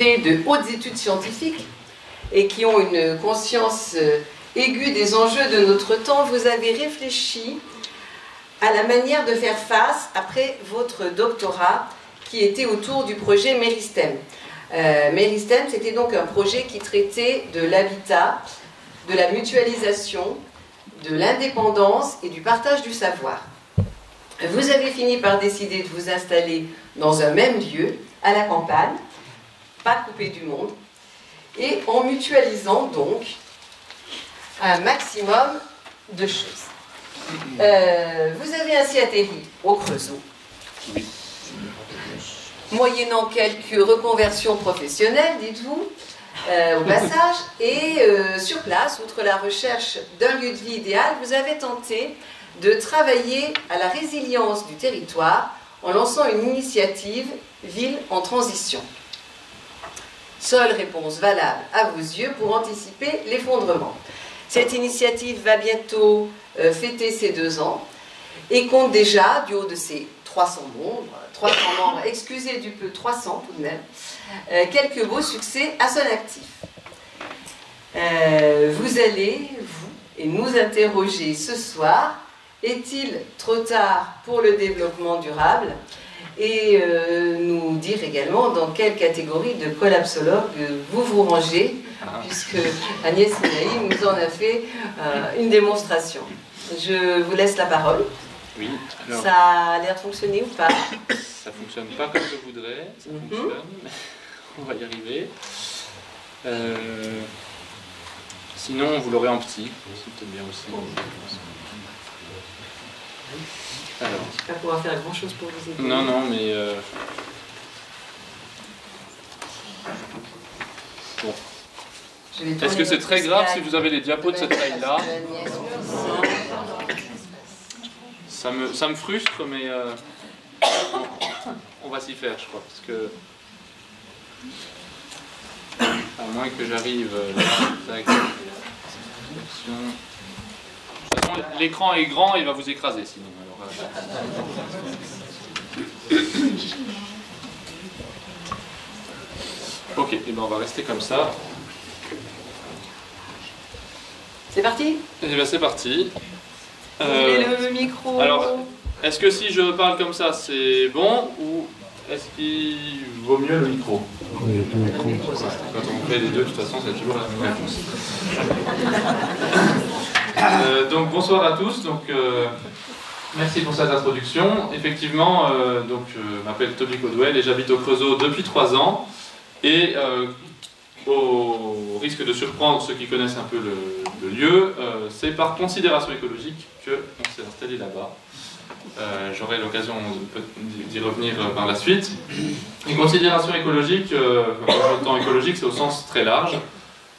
de hautes études scientifiques et qui ont une conscience aiguë des enjeux de notre temps, vous avez réfléchi à la manière de faire face après votre doctorat qui était autour du projet Méristem. Méristem, c'était donc un projet qui traitait de l'habitat, de la mutualisation, de l'indépendance et du partage du savoir. Vous avez fini par décider de vous installer dans un même lieu, à la campagne, pas coupé du monde, et en mutualisant donc un maximum de choses. Vous avez ainsi atterri au Creusot, moyennant quelques reconversions professionnelles, dites-vous, au passage, et sur place, outre la recherche d'un lieu de vie idéal, vous avez tenté de travailler à la résilience du territoire en lançant une initiative Ville en transition. Seule réponse valable à vos yeux pour anticiper l'effondrement. Cette initiative va bientôt fêter ses 2 ans et compte déjà, du haut de ses 300 membres, excusez du peu, 300 tout de même, quelques beaux succès à son actif. Vous allez, vous, et nous interroger ce soir, est-il trop tard pour le développement durable? Et nous dire également dans quelle catégorie de collapsologue vous vous rangez, puisque Agnès Minaï nous en a fait une démonstration. Je vous laisse la parole. Oui, alors, ça a l'air de fonctionner ou pas? Ça ne fonctionne pas comme je voudrais, ça fonctionne, mais on va y arriver. Sinon, vous l'aurez en petit, c'est peut-être bien aussi. Alors. Je ne vais pas pouvoir faire grand chose pour vous aider. Non, non, mais... Bon. Est-ce que c'est très grave si vous avez les diapos de cette taille-là? Ça me frustre, mais on va s'y faire, je crois, parce que... À moins que j'arrive... L'écran est grand, il va vous écraser sinon. Alors, ok, et ben on va rester comme ça. C'est parti? Et bien c'est parti. Vous voulez le micro? Alors, est-ce que si je parle comme ça, c'est bon ou est-ce qu'il vaut mieux le micro? Oui, le micro. Quand on fait les deux, de toute façon, c'est toujours la même réponse. Donc bonsoir à tous. Merci pour cette introduction. Effectivement, je m'appelle Toby Codwell et j'habite au Creusot depuis 3 ans. Et au risque de surprendre ceux qui connaissent un peu le lieu, c'est par considération écologique qu'on s'est installé là-bas. J'aurai l'occasion d'y revenir par la suite. Une considération écologique, quand je dis écologique, c'est au sens très large,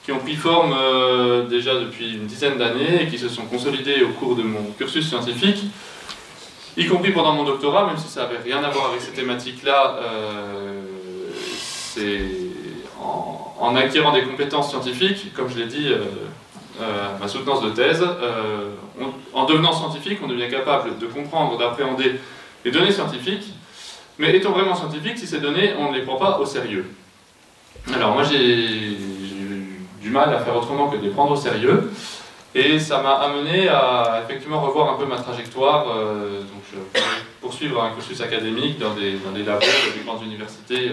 qui ont pris forme déjà depuis une dizaine d'années et qui se sont consolidées au cours de mon cursus scientifique, y compris pendant mon doctorat, même si ça n'avait rien à voir avec ces thématiques-là. C'est en acquérant des compétences scientifiques, comme je l'ai dit à ma soutenance de thèse, en devenant scientifique, on devient capable de comprendre, d'appréhender les données scientifiques, mais étant vraiment scientifique, si ces données, on ne les prend pas au sérieux. Alors moi j'ai du mal à faire autrement que de les prendre au sérieux, et ça m'a amené à effectivement revoir un peu ma trajectoire. Donc je vais poursuivre un cursus académique dans des labos, dans des grandes universités,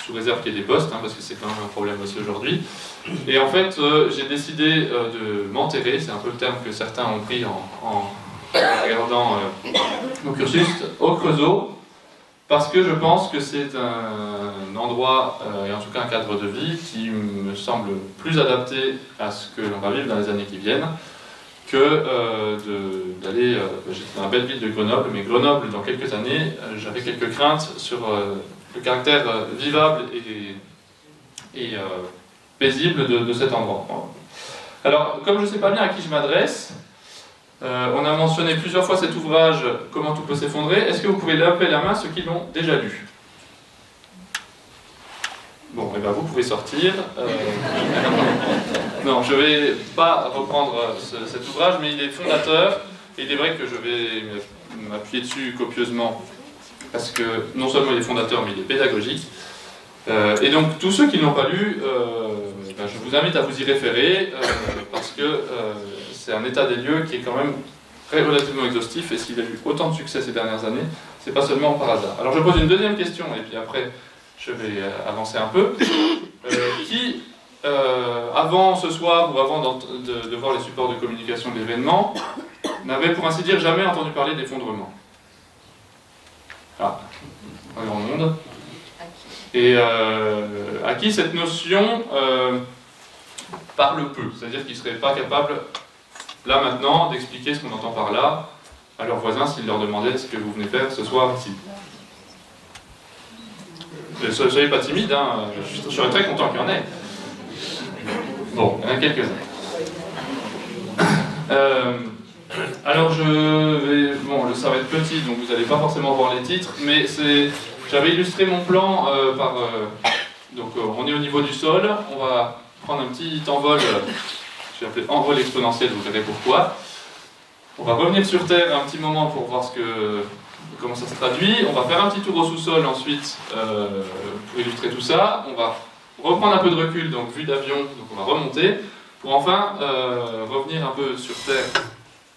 sous réserve qu'il y ait des postes, parce que c'est quand même un problème aussi aujourd'hui. Et en fait, j'ai décidé de m'enterrer, c'est un peu le terme que certains ont pris en regardant mon cursus, au Creusot, parce que je pense que c'est un endroit, et en tout cas un cadre de vie, qui me semble plus adapté à ce que l'on va vivre dans les années qui viennent, que d'aller... J'étais dans la belle ville de Grenoble, mais Grenoble, dans quelques années, j'avais quelques craintes sur le caractère vivable et paisible de cet endroit. Alors, comme je ne sais pas bien à qui je m'adresse, on a mentionné plusieurs fois cet ouvrage « Comment tout peut s'effondrer ». Est-ce que vous pouvez lever la main ceux qui l'ont déjà lu? Bon, et bien vous pouvez sortir. Non, je ne vais pas reprendre cet ouvrage, mais il est fondateur, et il est vrai que je vais m'appuyer dessus copieusement, parce que non seulement il est fondateur, mais il est pédagogique. Et donc, tous ceux qui ne l'ont pas lu, ben, je vous invite à vous y référer, parce que c'est un état des lieux qui est quand même relativement exhaustif, et s'il a eu autant de succès ces dernières années, c'est pas seulement par hasard. Alors je pose une deuxième question, et puis après je vais avancer un peu. Qui, avant ce soir, ou avant de voir les supports de communication de l'événement, n'avait pour ainsi dire jamais entendu parler d'effondrement? Ah, un grand monde. Et à qui cette notion parle peu, c'est-à-dire qu'ils ne seraient pas capables, là maintenant, d'expliquer ce qu'on entend par là à leurs voisins s'ils leur demandaient ce que vous venez faire ce soir ici. Ne soyez pas timide, hein, je serais très content qu'il y en ait. Bon, il y en a quelques-uns. Alors je vais... Bon, ça va être petit, donc vous n'allez pas forcément voir les titres, mais j'avais illustré mon plan par... donc on est au niveau du sol, on va prendre un petit envol, je vais appeler envol exponentiel, vous verrez pourquoi. On va revenir sur Terre un petit moment pour voir comment ça se traduit. On va faire un petit tour au sous-sol ensuite pour illustrer tout ça. On va reprendre un peu de recul, donc vue d'avion, donc on va remonter, pour enfin revenir un peu sur Terre,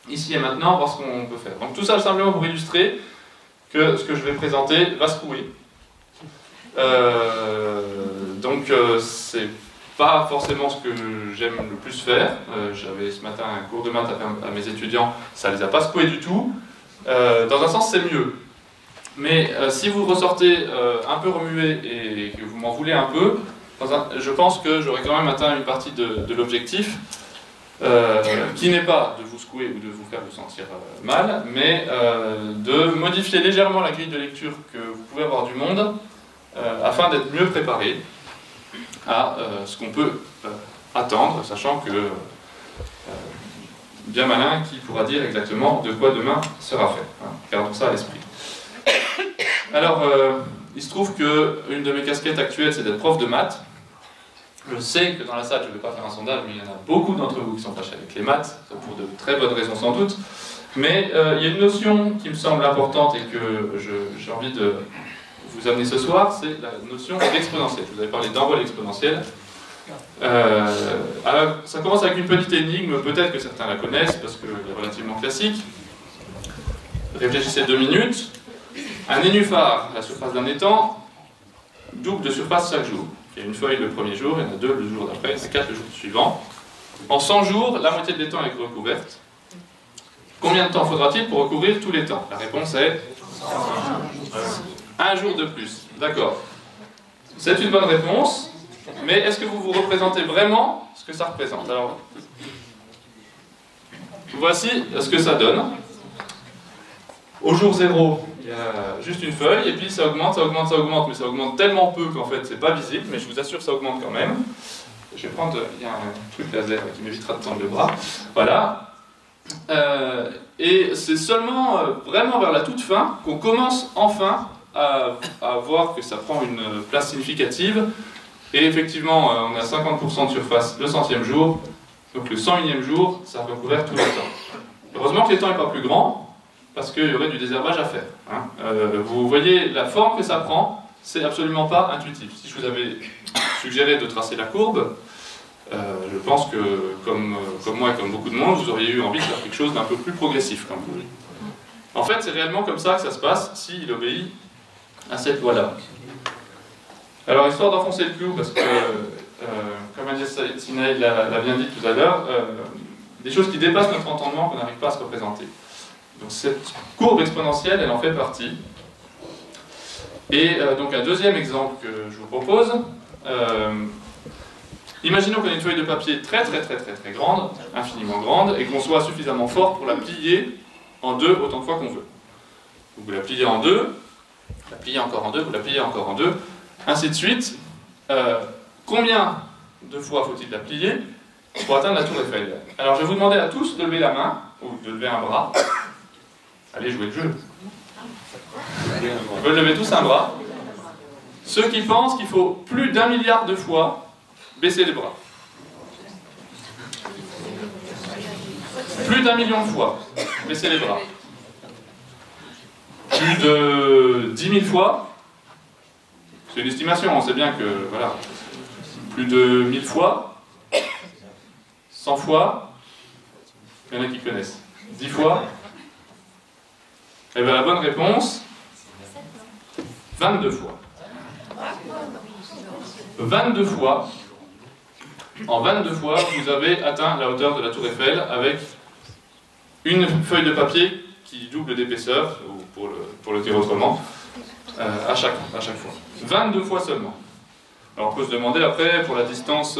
ici et maintenant, voir ce qu'on peut faire. Donc tout ça simplement pour illustrer que ce que je vais présenter va se couler. C'est pas forcément ce que j'aime le plus faire. J'avais ce matin un cours de maths à mes étudiants, ça les a pas secoués du tout. Dans un sens, c'est mieux. Mais si vous ressortez un peu remué et que vous m'en voulez un peu, je pense que j'aurai quand même atteint une partie de l'objectif, qui n'est pas de vous secouer ou de vous faire vous sentir mal, mais de modifier légèrement la grille de lecture que vous pouvez avoir du monde, afin d'être mieux préparé à ce qu'on peut attendre, sachant que bien malin qui pourra dire exactement de quoi demain sera fait. Hein, gardons ça à l'esprit. Alors, il se trouve qu'une de mes casquettes actuelles, c'est d'être prof de maths. Je sais que dans la salle, je ne vais pas faire un sondage, mais il y en a beaucoup d'entre vous qui sont fâchés avec les maths, pour de très bonnes raisons sans doute. Mais il y a une notion qui me semble importante et que j'ai envie de vous amener ce soir, c'est la notion d'exponentielle. Je vous avais parlé d'envol exponentiel. Alors, ça commence avec une petite énigme, peut-être que certains la connaissent, parce qu'elle est relativement classique. Réfléchissez 2 minutes. Un nénuphar, la surface d'un étang, double de surface chaque jour. Il y a une feuille le premier jour, il y en a 2 le jour d'après, il y en a 4 le jour suivant. En 100 jours, la moitié de l'étang est recouverte. Combien de temps faudra-t-il pour recouvrir tout l'étang? La réponse est 1 jour de plus. D'accord. C'est une bonne réponse, mais est-ce que vous vous représentez vraiment ce que ça représente? Alors, voici ce que ça donne. Au jour 0, il y a juste une feuille, et puis ça augmente, ça augmente, ça augmente, mais ça augmente tellement peu qu'en fait c'est pas visible, mais je vous assure ça augmente quand même. Je vais prendre, il y a un truc laser qui m'évitera de tendre le bras. Voilà. Et c'est seulement vraiment vers la toute fin qu'on commence enfin à voir que ça prend une place significative. Et effectivement, on a 50% de surface le 100e jour, donc le 101e jour, ça a recouvert tout le temps. Heureusement que l'étang n'est pas plus grand, parce qu'il y aurait du désherbage à faire. Hein. Vous voyez la forme que ça prend, c'est absolument pas intuitif. Si je vous avais suggéré de tracer la courbe, je pense que, comme moi et comme beaucoup de monde, vous auriez eu envie de faire quelque chose d'un peu plus progressif. Quand même. En fait, c'est réellement comme ça que ça se passe s'il obéit à cette loi-là. Alors, histoire d'enfoncer le clou, parce que, comme Agnès Sinaï l'a bien dit tout à l'heure, des choses qui dépassent notre entendement qu'on n'arrive pas à se représenter. Donc cette courbe exponentielle, elle en fait partie. Et donc un deuxième exemple que je vous propose, imaginons qu'on ait une feuille de papier très grande, infiniment grande, et qu'on soit suffisamment fort pour la plier en 2 autant de fois qu'on veut. Donc vous la pliez en 2, vous la pliez encore en 2, vous la pliez encore en 2, ainsi de suite. Combien de fois faut-il la plier pour atteindre la tour Eiffel? Alors je vais vous demander à tous de lever la main, ou de lever un bras. Allez jouer le jeu. Vous pouvez lever tous un bras. Ceux qui pensent qu'il faut plus d'1 milliard de fois baisser les bras. Plus d'1 million de fois baisser les bras. Plus de 10 000 fois. C'est une estimation, on sait bien que, voilà, plus de 1000 fois, 100 fois, il y en a qui connaissent, 10 fois. Et bien la bonne réponse, 22 fois. 22 fois, en 22 fois, vous avez atteint la hauteur de la tour Eiffel avec une feuille de papier qui double d'épaisseur, ou pour le dire autrement, à chaque fois. 22 fois seulement. Alors on peut se demander après, pour la distance,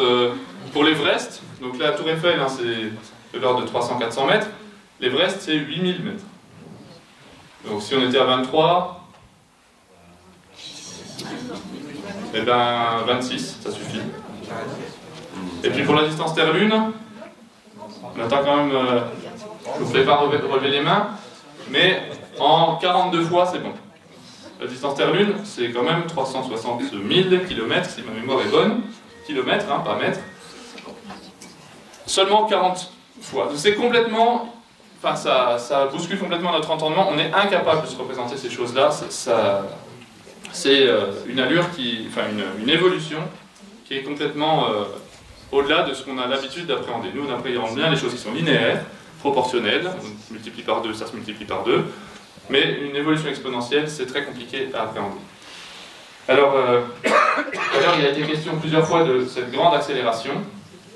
pour l'Everest, donc la tour Eiffel, hein, c'est de l'ordre de 300-400 mètres, l'Everest c'est 8000 mètres. Donc si on était à 23, eh ben 26, ça suffit. Et puis pour la distance Terre-Lune, on attend quand même, je ne vous fais pas relever les mains, mais en 42 fois c'est bon. La distance Terre-Lune, c'est quand même 360 000 km, si ma mémoire est bonne, kilomètres, hein, pas mètres. Seulement 40 fois. C'est complètement, enfin ça bouscule complètement notre entendement, on est incapable de se représenter ces choses-là, c'est une allure enfin une évolution qui est complètement au-delà de ce qu'on a l'habitude d'appréhender. Nous, on appréhende bien les choses qui sont linéaires, proportionnelles, on multiplie par 2, ça se multiplie par 2, mais une évolution exponentielle, c'est très compliqué à appréhender. Alors, d'ailleurs, il a été question plusieurs fois de cette grande accélération.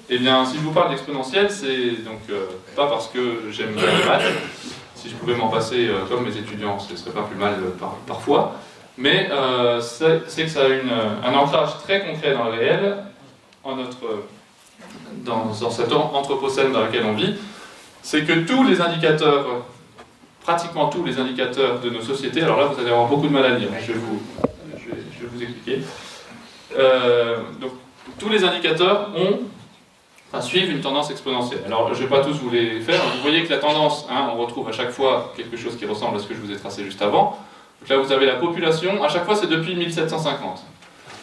Eh bien, si je vous parle d'exponentielle, c'est donc pas parce que j'aime bien les maths, si je pouvais m'en passer comme mes étudiants, ce serait pas plus mal parfois, mais c'est que ça a un ancrage très concret dans le réel, dans cette anthropocène dans laquelle on vit, c'est que tous les indicateurs, pratiquement tous les indicateurs de nos sociétés, alors là vous allez avoir beaucoup de mal à lire, je vais vous expliquer. Donc tous les indicateurs suivent une tendance exponentielle. Alors je ne vais pas tous vous les faire, vous voyez que la tendance, hein, on retrouve à chaque fois quelque chose qui ressemble à ce que je vous ai tracé juste avant. Donc là vous avez la population, à chaque fois c'est depuis 1750.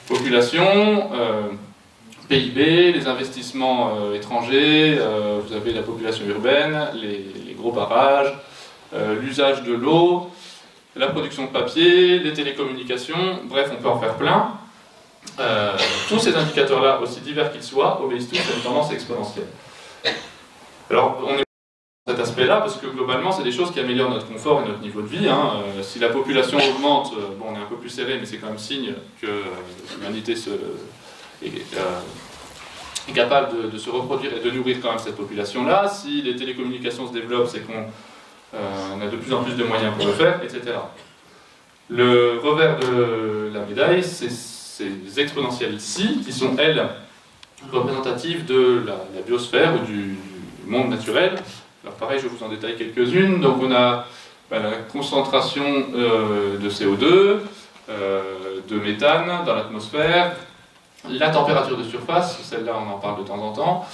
Population, PIB, les investissements étrangers, vous avez la population urbaine, les gros barrages, l'usage de l'eau, la production de papier, les télécommunications, bref, on peut en faire plein. Tous ces indicateurs-là, aussi divers qu'ils soient, obéissent tous à une tendance exponentielle. Alors, on est cet aspect-là parce que globalement, c'est des choses qui améliorent notre confort et notre niveau de vie. Hein. Si la population augmente, bon, on est un peu plus serré, mais c'est quand même signe que l'humanité est capable de se reproduire et de nourrir quand même cette population-là. Si les télécommunications se développent, c'est qu'on a de plus en plus de moyens pour le faire, etc. Le revers de la médaille, c'est ces exponentielles-ci, qui sont, elles, représentatives de la biosphère ou du monde naturel. Alors pareil, je vous en détaille quelques-unes. Donc on a la concentration de CO2, de méthane dans l'atmosphère, la température de surface, celle-là on en parle de temps en temps,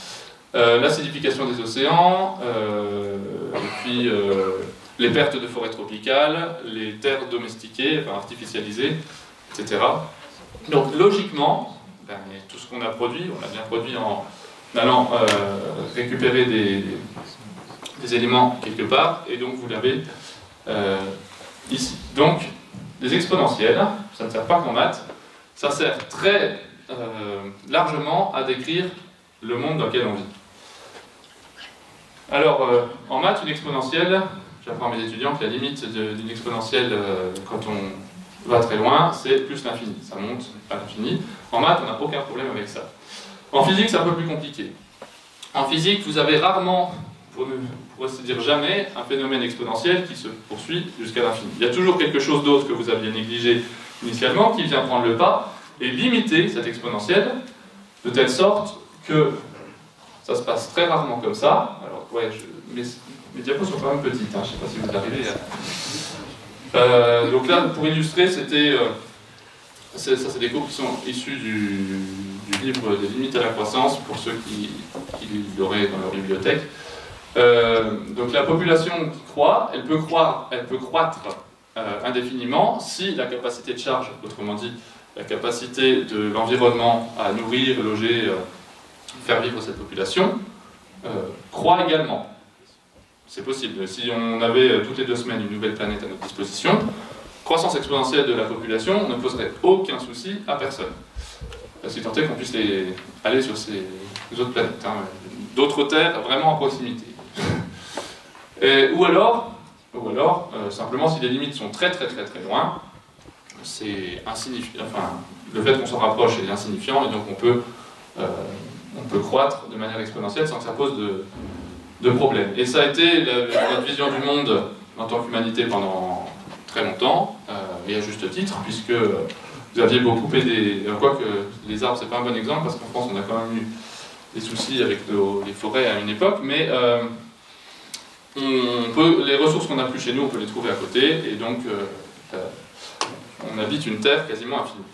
l'acidification des océans, et puis les pertes de forêts tropicales, les terres domestiquées, enfin artificialisées, etc. Donc logiquement, tout ce qu'on a produit, on l'a bien produit en allant récupérer des éléments quelque part, et donc vous l'avez ici. Donc, les exponentielles, ça ne sert pas qu'en maths, ça sert très largement à décrire le monde dans lequel on vit. Alors, en maths, une exponentielle, j'apprends à mes étudiants que la limite d'une exponentielle, quand on va très loin, c'est plus l'infini, ça monte à l'infini. En maths, on n'a aucun problème avec ça. En physique, c'est un peu plus compliqué. En physique, vous avez rarement, pour ne se dire jamais, un phénomène exponentiel qui se poursuit jusqu'à l'infini. Il y a toujours quelque chose d'autre que vous aviez négligé initialement, qui vient prendre le pas et limiter cette exponentielle, de telle sorte que ça se passe très rarement comme ça. Alors, ouais, mes diapos sont quand même petites, hein, je ne sais pas si vous arrivez à... donc là, pour illustrer, c'était... ça, c'est des cours qui sont issus du livre des limites à la croissance, pour ceux qui l'auraient dans leur bibliothèque. Donc la population qui croît, elle peut croître indéfiniment si la capacité de charge, autrement dit, la capacité de l'environnement à nourrir, loger, faire vivre cette population, croît également. C'est possible. Si on avait toutes les 2 semaines une nouvelle planète à notre disposition, croissance exponentielle de la population ne poserait aucun souci à personne. Si tant est qu'on puisse aller sur ces autres planètes, hein, d'autres terres vraiment à proximité. Ou alors simplement si les limites sont très loin, c'est insignifiant. Enfin, le fait qu'on s'en rapproche est insignifiant et donc on peut croître de manière exponentielle sans que ça pose de problème. Et ça a été notre vision du monde en tant qu'humanité pendant très longtemps, et à juste titre, puisque vous aviez beaucoup aidé. Quoique les arbres, c'est pas un bon exemple, parce qu'en France, on a quand même eu des soucis avec les forêts à une époque, mais les ressources qu'on n'a plus chez nous, on peut les trouver à côté, et donc on habite une terre quasiment infinie.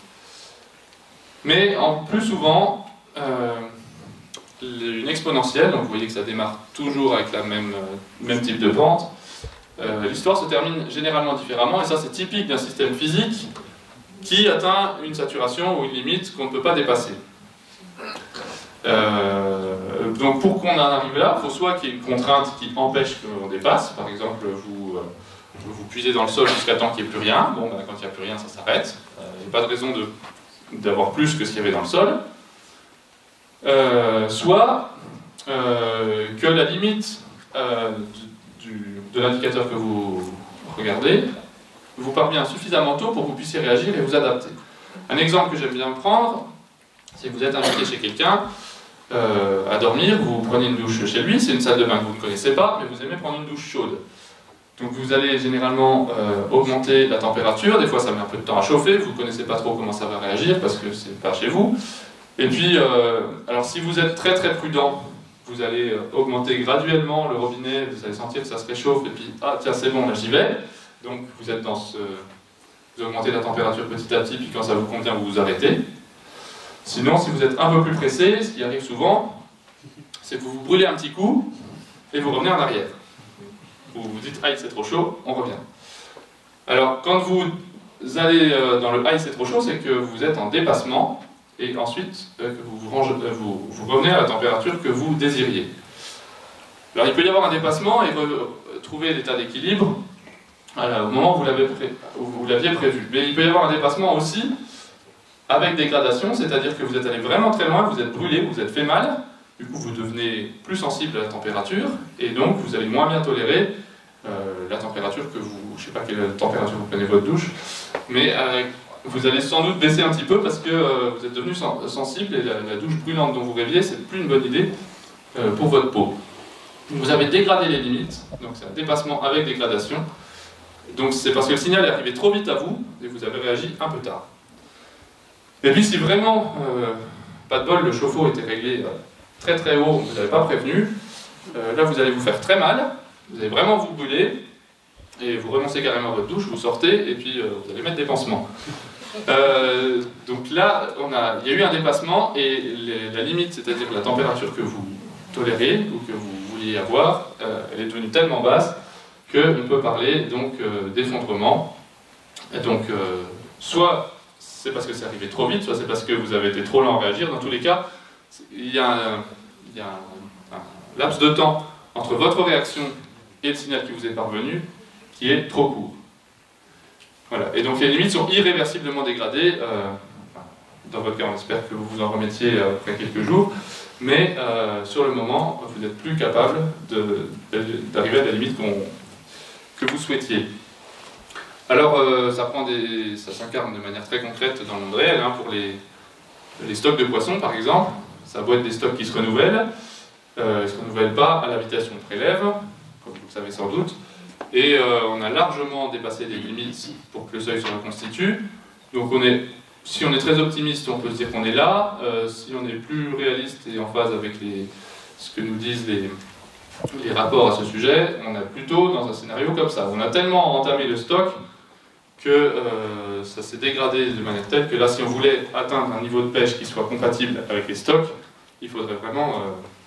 Mais plus souvent, une exponentielle, donc vous voyez que ça démarre toujours avec la même type de pente, l'histoire se termine généralement différemment, et ça c'est typique d'un système physique qui atteint une saturation ou une limite qu'on ne peut pas dépasser. Donc pour qu'on en arrive là, il faut soit qu'il y ait une contrainte qui empêche qu'on dépasse, par exemple vous puisez dans le sol jusqu'à temps qu'il n'y ait plus rien, bon ben, quand il n'y a plus rien ça s'arrête, il n'y a pas de raison d'avoir plus que ce qu'il y avait dans le sol, soit que la limite de l'indicateur que vous regardez vous parvient suffisamment tôt pour que vous puissiez réagir et vous adapter. Un exemple que j'aime bien prendre, c'est que vous êtes invité chez quelqu'un à dormir, vous prenez une douche chez lui, c'est une salle de bain que vous ne connaissez pas, mais vous aimez prendre une douche chaude. Donc vous allez généralement augmenter la température, des fois ça met un peu de temps à chauffer, vous ne connaissez pas trop comment ça va réagir parce que c'est pas chez vous. Et puis, alors si vous êtes très prudent, vous allez augmenter graduellement le robinet, vous allez sentir que ça se réchauffe, et puis, ah tiens c'est bon, là j'y vais. Donc vous êtes dans vous augmentez la température petit à petit, puis quand ça vous convient, vous vous arrêtez. Sinon, si vous êtes un peu plus pressé, ce qui arrive souvent, c'est que vous vous brûlez un petit coup, et vous revenez en arrière. Vous vous dites, aïe c'est trop chaud, on revient. Alors, quand vous allez dans le aïe c'est trop chaud, c'est que vous êtes en dépassement, et ensuite que vous revenez à la température que vous désiriez. Alors il peut y avoir un dépassement et trouver l'état d'équilibre au moment où vous l'aviez prévu. Mais il peut y avoir un dépassement aussi avec dégradation, c'est-à-dire que vous êtes allé vraiment très loin, vous êtes brûlé, vous êtes fait mal, du coup vous devenez plus sensible à la température, et donc vous allez moins bien tolérer la température que vous... Je ne sais pas quelle température vous prenez votre douche, mais vous allez sans doute baisser un petit peu parce que vous êtes devenu sensible et la douche brûlante dont vous rêviez, c'est plus une bonne idée pour votre peau. Vous avez dégradé les limites, donc c'est un dépassement avec dégradation. Donc c'est parce que le signal est arrivé trop vite à vous et vous avez réagi un peu tard. Et puis si vraiment, pas de bol, le chauffe-eau était réglé très haut, vous n'avez pas prévenu, là vous allez vous faire très mal, vous allez vraiment vous brûler, et vous renoncez carrément à votre douche, vous sortez, et puis vous allez mettre des pansements. Donc là, il y a eu un dépassement, et la limite, c'est-à-dire la température que vous tolérez, ou que vous vouliez avoir, elle est devenue tellement basse qu'on peut parler donc d'effondrement. Et donc, soit c'est parce que c'est arrivé trop vite, soit c'est parce que vous avez été trop lent à réagir. Dans tous les cas, il y a un laps de temps entre votre réaction et le signal qui vous est parvenu qui est trop court. Voilà. Et donc les limites sont irréversiblement dégradées. Dans votre cas, on espère que vous vous en remettiez après quelques jours, mais sur le moment, vous n'êtes plus capable d'arriver à la limite que vous souhaitiez. Alors, ça s'incarne de manière très concrète dans le monde réel, hein, pour les stocks de poissons, par exemple. Ça doit être des stocks qui se renouvellent. Ils ne se renouvellent pas à l'habitation de prélève, comme vous le savez sans doute. Et on a largement dépassé les limites pour que le seuil se reconstitue. Donc si on est très optimiste, on peut se dire qu'on est là. Si on est plus réaliste et en phase avec ce que nous disent les rapports à ce sujet, on est plutôt dans un scénario comme ça. On a tellement entamé le stock que ça s'est dégradé de manière telle que là, si on voulait atteindre un niveau de pêche qui soit compatible avec les stocks, il faudrait vraiment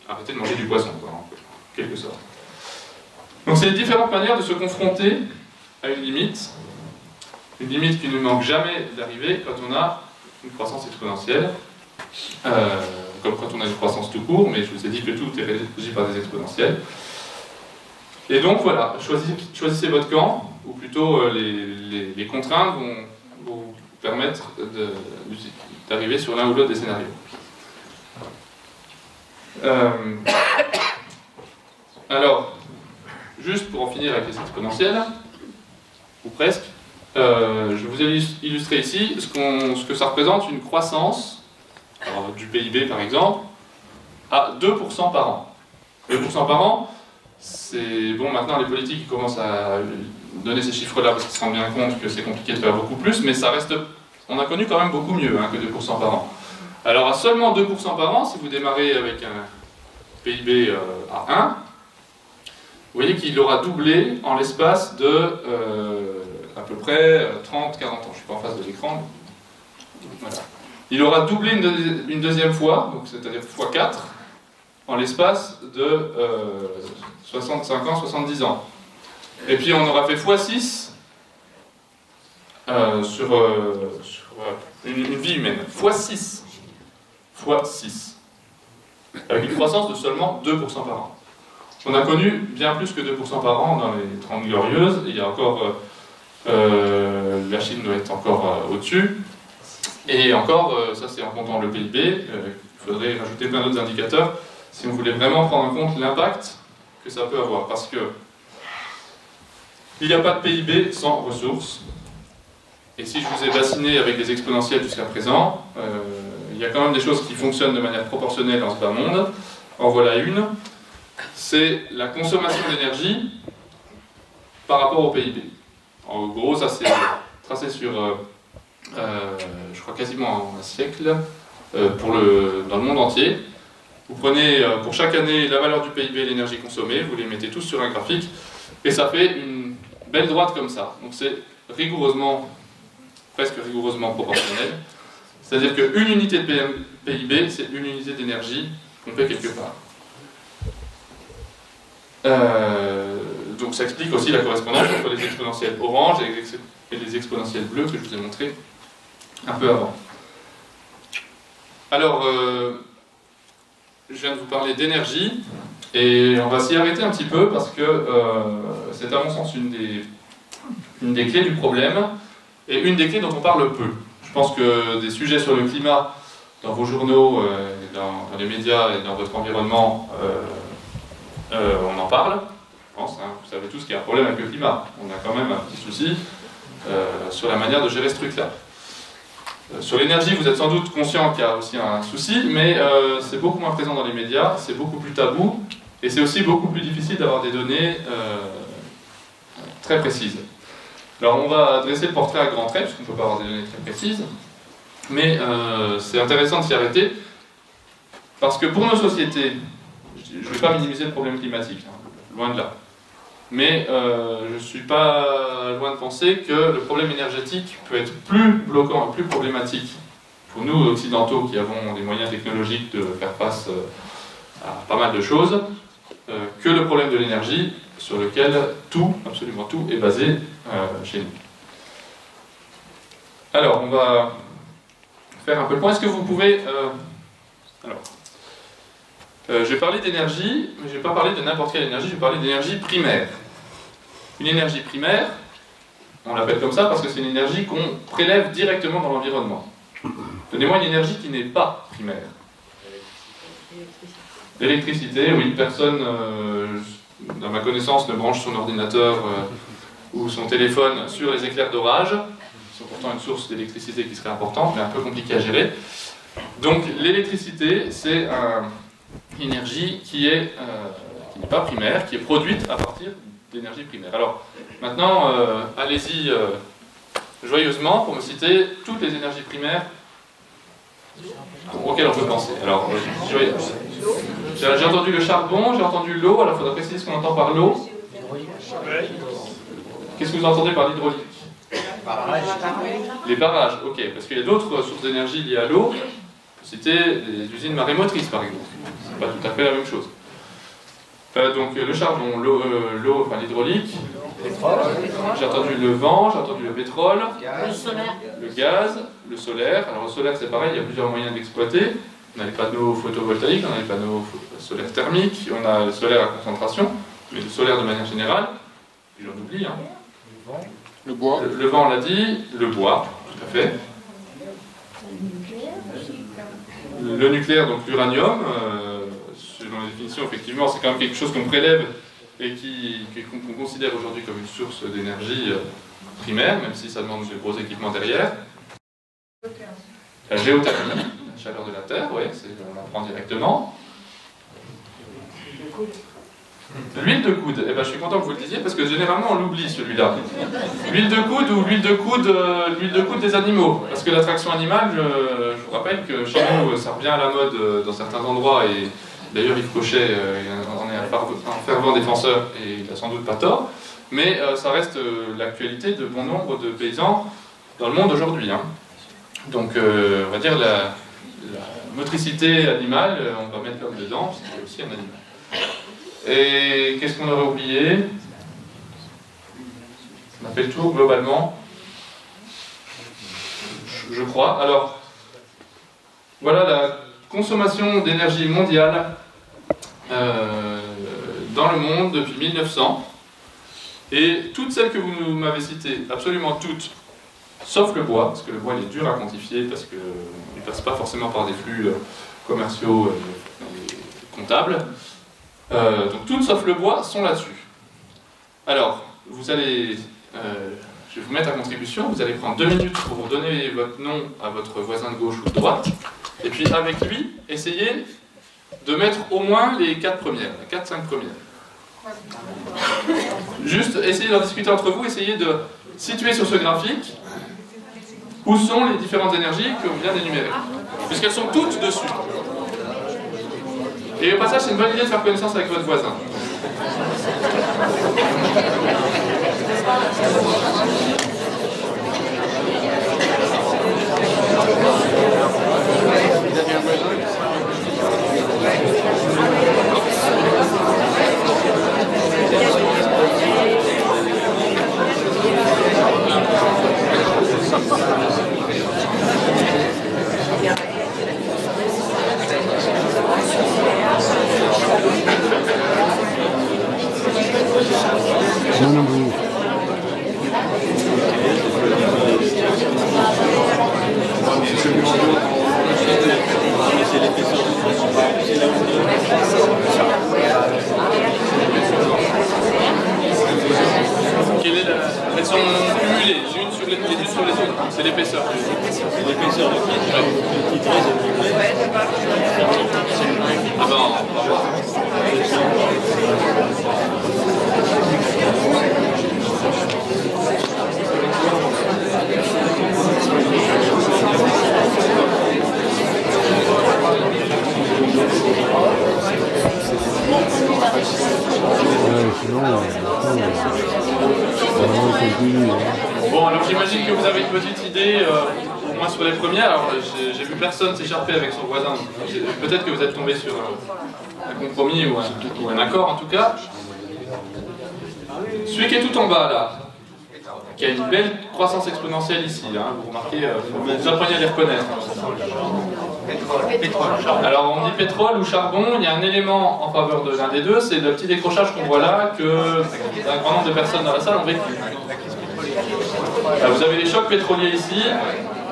arrêter de manger du poisson, quoi, en quelque sorte. Donc c'est différentes manières de se confronter à une limite qui ne manque jamais d'arriver quand on a une croissance exponentielle, comme quand on a une croissance tout court, mais je vous ai dit que tout est régi par des exponentielles. Et donc voilà, choisissez votre camp, ou plutôt les contraintes vont vous permettre d'arriver sur l'un ou l'autre des scénarios. Alors, juste pour en finir avec les exponentielles, ou presque, je vous ai illustré ici ce que ça représente une croissance du PIB par exemple à 2% par an. 2% par an, c'est bon, maintenant les politiques commencent à donner ces chiffres-là parce qu'ils se rendent bien compte que c'est compliqué de faire beaucoup plus, mais ça reste, on a connu quand même beaucoup mieux que 2% par an. Alors à seulement 2% par an, si vous démarrez avec un PIB à 1, vous voyez qu'il aura doublé en l'espace de à peu près 30-40 ans. Je ne suis pas en face de l'écran. Voilà. Il aura doublé une deuxième fois, c'est-à-dire x4, en l'espace de 65 ans, 70 ans. Et puis on aura fait x6 sur une vie humaine. x6. x6. Avec une croissance de seulement 2% par an. On a connu bien plus que 2% par an dans les 30 Glorieuses. Il y a encore... la Chine doit être encore au-dessus. Et encore, ça c'est en comptant le PIB. Il faudrait rajouter plein d'autres indicateurs si on voulait vraiment prendre en compte l'impact que ça peut avoir. Parce que il n'y a pas de PIB sans ressources. Et si je vous ai bassiné avec des exponentielles jusqu'à présent, il y a quand même des choses qui fonctionnent de manière proportionnelle dans ce bas monde. En voilà une. C'est la consommation d'énergie par rapport au PIB. En gros, ça c'est tracé sur, je crois, quasiment un siècle dans le monde entier. Vous prenez pour chaque année la valeur du PIB et l'énergie consommée, vous les mettez tous sur un graphique, et ça fait une belle droite comme ça. Donc c'est presque rigoureusement proportionnel. C'est-à-dire qu'une unité de PIB, c'est une unité d'énergie qu'on fait quelque part. Donc ça explique aussi la correspondance entre les exponentielles orange et les exponentielles bleues que je vous ai montré un peu avant. Alors, je viens de vous parler d'énergie, et on va s'y arrêter un petit peu parce que c'est à mon sens une des clés du problème, et une des clés dont on parle peu. Je pense que des sujets sur le climat, dans vos journaux, dans les médias et dans votre environnement, on en parle, je pense, vous savez tous qu'il y a un problème avec le climat. On a quand même un petit souci sur la manière de gérer ce truc-là. Sur l'énergie, vous êtes sans doute conscient qu'il y a aussi un souci, mais c'est beaucoup moins présent dans les médias, c'est beaucoup plus tabou, et c'est aussi beaucoup plus difficile d'avoir des données très précises. Alors on va dresser le portrait à grands traits, puisqu'on ne peut pas avoir des données très précises, mais c'est intéressant de s'y arrêter, parce que pour nos sociétés, je ne vais pas minimiser le problème climatique, loin de là. Mais je ne suis pas loin de penser que le problème énergétique peut être plus bloquant et plus problématique pour nous occidentaux qui avons des moyens technologiques de faire face à pas mal de choses, que le problème de l'énergie sur lequel tout, absolument tout, est basé chez nous. Alors, on va faire un peu le point. Est-ce que vous pouvez... je vais parler d'énergie, mais je ne vais pas parler de n'importe quelle énergie, je vais parler d'énergie primaire. Une énergie primaire, on l'appelle comme ça parce que c'est une énergie qu'on prélève directement dans l'environnement. Donnez-moi une énergie qui n'est pas primaire. L'électricité, oui, personne, dans ma connaissance, ne branche son ordinateur ou son téléphone sur les éclairs d'orage, qui sont pourtant une source d'électricité qui serait importante, mais un peu compliquée à gérer. Donc l'électricité, c'est une énergie qui n'est pas primaire, qui est produite à partir d'énergie primaire. Alors, maintenant, allez-y joyeusement pour me citer toutes les énergies primaires auxquelles on peut penser. Alors, j'ai entendu le charbon, j'ai entendu l'eau, alors il faudra préciser ce qu'on entend par l'eau. Qu'est-ce que vous entendez par l'hydraulique? Les barrages, ok, parce qu'il y a d'autres sources d'énergie liées à l'eau. On peut citer les usines marémotrices, par exemple. C'est pas tout à fait la même chose. Donc le charbon, l'eau, enfin l'hydraulique, j'ai entendu le vent, j'ai entendu le pétrole, le gaz, le solaire. Alors le solaire c'est pareil, il y a plusieurs moyens d'exploiter. On a les panneaux photovoltaïques, on a les panneaux solaires thermiques, on a le solaire à concentration, mais le solaire de manière générale, puis j'en oublie, Le bois. Le vent, on l'a dit. Le bois, tout à fait. Le nucléaire, donc l'uranium, selon la définition, effectivement, c'est quand même quelque chose qu'on prélève et qu'on considère aujourd'hui comme une source d'énergie primaire, même si ça demande de gros équipements derrière. La géothermie, la chaleur de la Terre, oui, on l'apprend directement. L'huile de coude, eh ben, je suis content que vous le disiez parce que généralement on l'oublie celui-là. L'huile de coude ou l'huile de coude des animaux. Parce que l'attraction animale, je vous rappelle que chez nous ça revient à la mode dans certains endroits et d'ailleurs Yves Cochet en est un fervent défenseur et il n'a sans doute pas tort. Mais ça reste l'actualité de bon nombre de paysans dans le monde aujourd'hui. Hein. Donc on va dire la motricité animale, on va mettre l'homme dedans parce qu'il y a aussi un animal. Et qu'est-ce qu'on aurait oublié? On a fait le tour globalement, je crois. Alors, voilà la consommation d'énergie mondiale dans le monde depuis 1900. Et toutes celles que vous m'avez citées, absolument toutes, sauf le bois, parce que le bois il est dur à quantifier, parce qu'il ne passe pas forcément par des flux commerciaux et comptables. Donc toutes sauf le bois sont là-dessus. Alors, vous allez, je vais vous mettre à contribution, vous allez prendre 2 minutes pour donner votre nom à votre voisin de gauche ou de droite, et puis avec lui, essayez de mettre au moins les 4 premières, les 4-5 premières. Juste, essayez d'en discuter entre vous, essayez de situer sur ce graphique où sont les différentes énergies que l'on vient d'énumérer, puisqu'elles sont toutes dessus. Et au passage, c'est une bonne idée de faire connaissance avec votre voisin. Non, non, oui. Quelle est elles sont cumulées, les unes sur les autres. C'est l'épaisseur. C'est l'épaisseur de qui Ah ben, on va voir. Bon, alors j'imagine que vous avez une petite idée, au moins sur les premières. Alors j'ai vu personne s'écharper avec son voisin. Peut-être que vous êtes tombé sur un compromis ou un accord en tout cas. Celui qui est tout en bas là, qui a une belle croissance exponentielle ici, hein, vous remarquez, vous apprenez à les reconnaître. Alors on dit pétrole ou charbon, il y a un élément en faveur de l'un des deux, c'est le petit décrochage qu'on voit là, que un grand nombre de personnes dans la salle ont vécu. Vous avez les chocs pétroliers ici,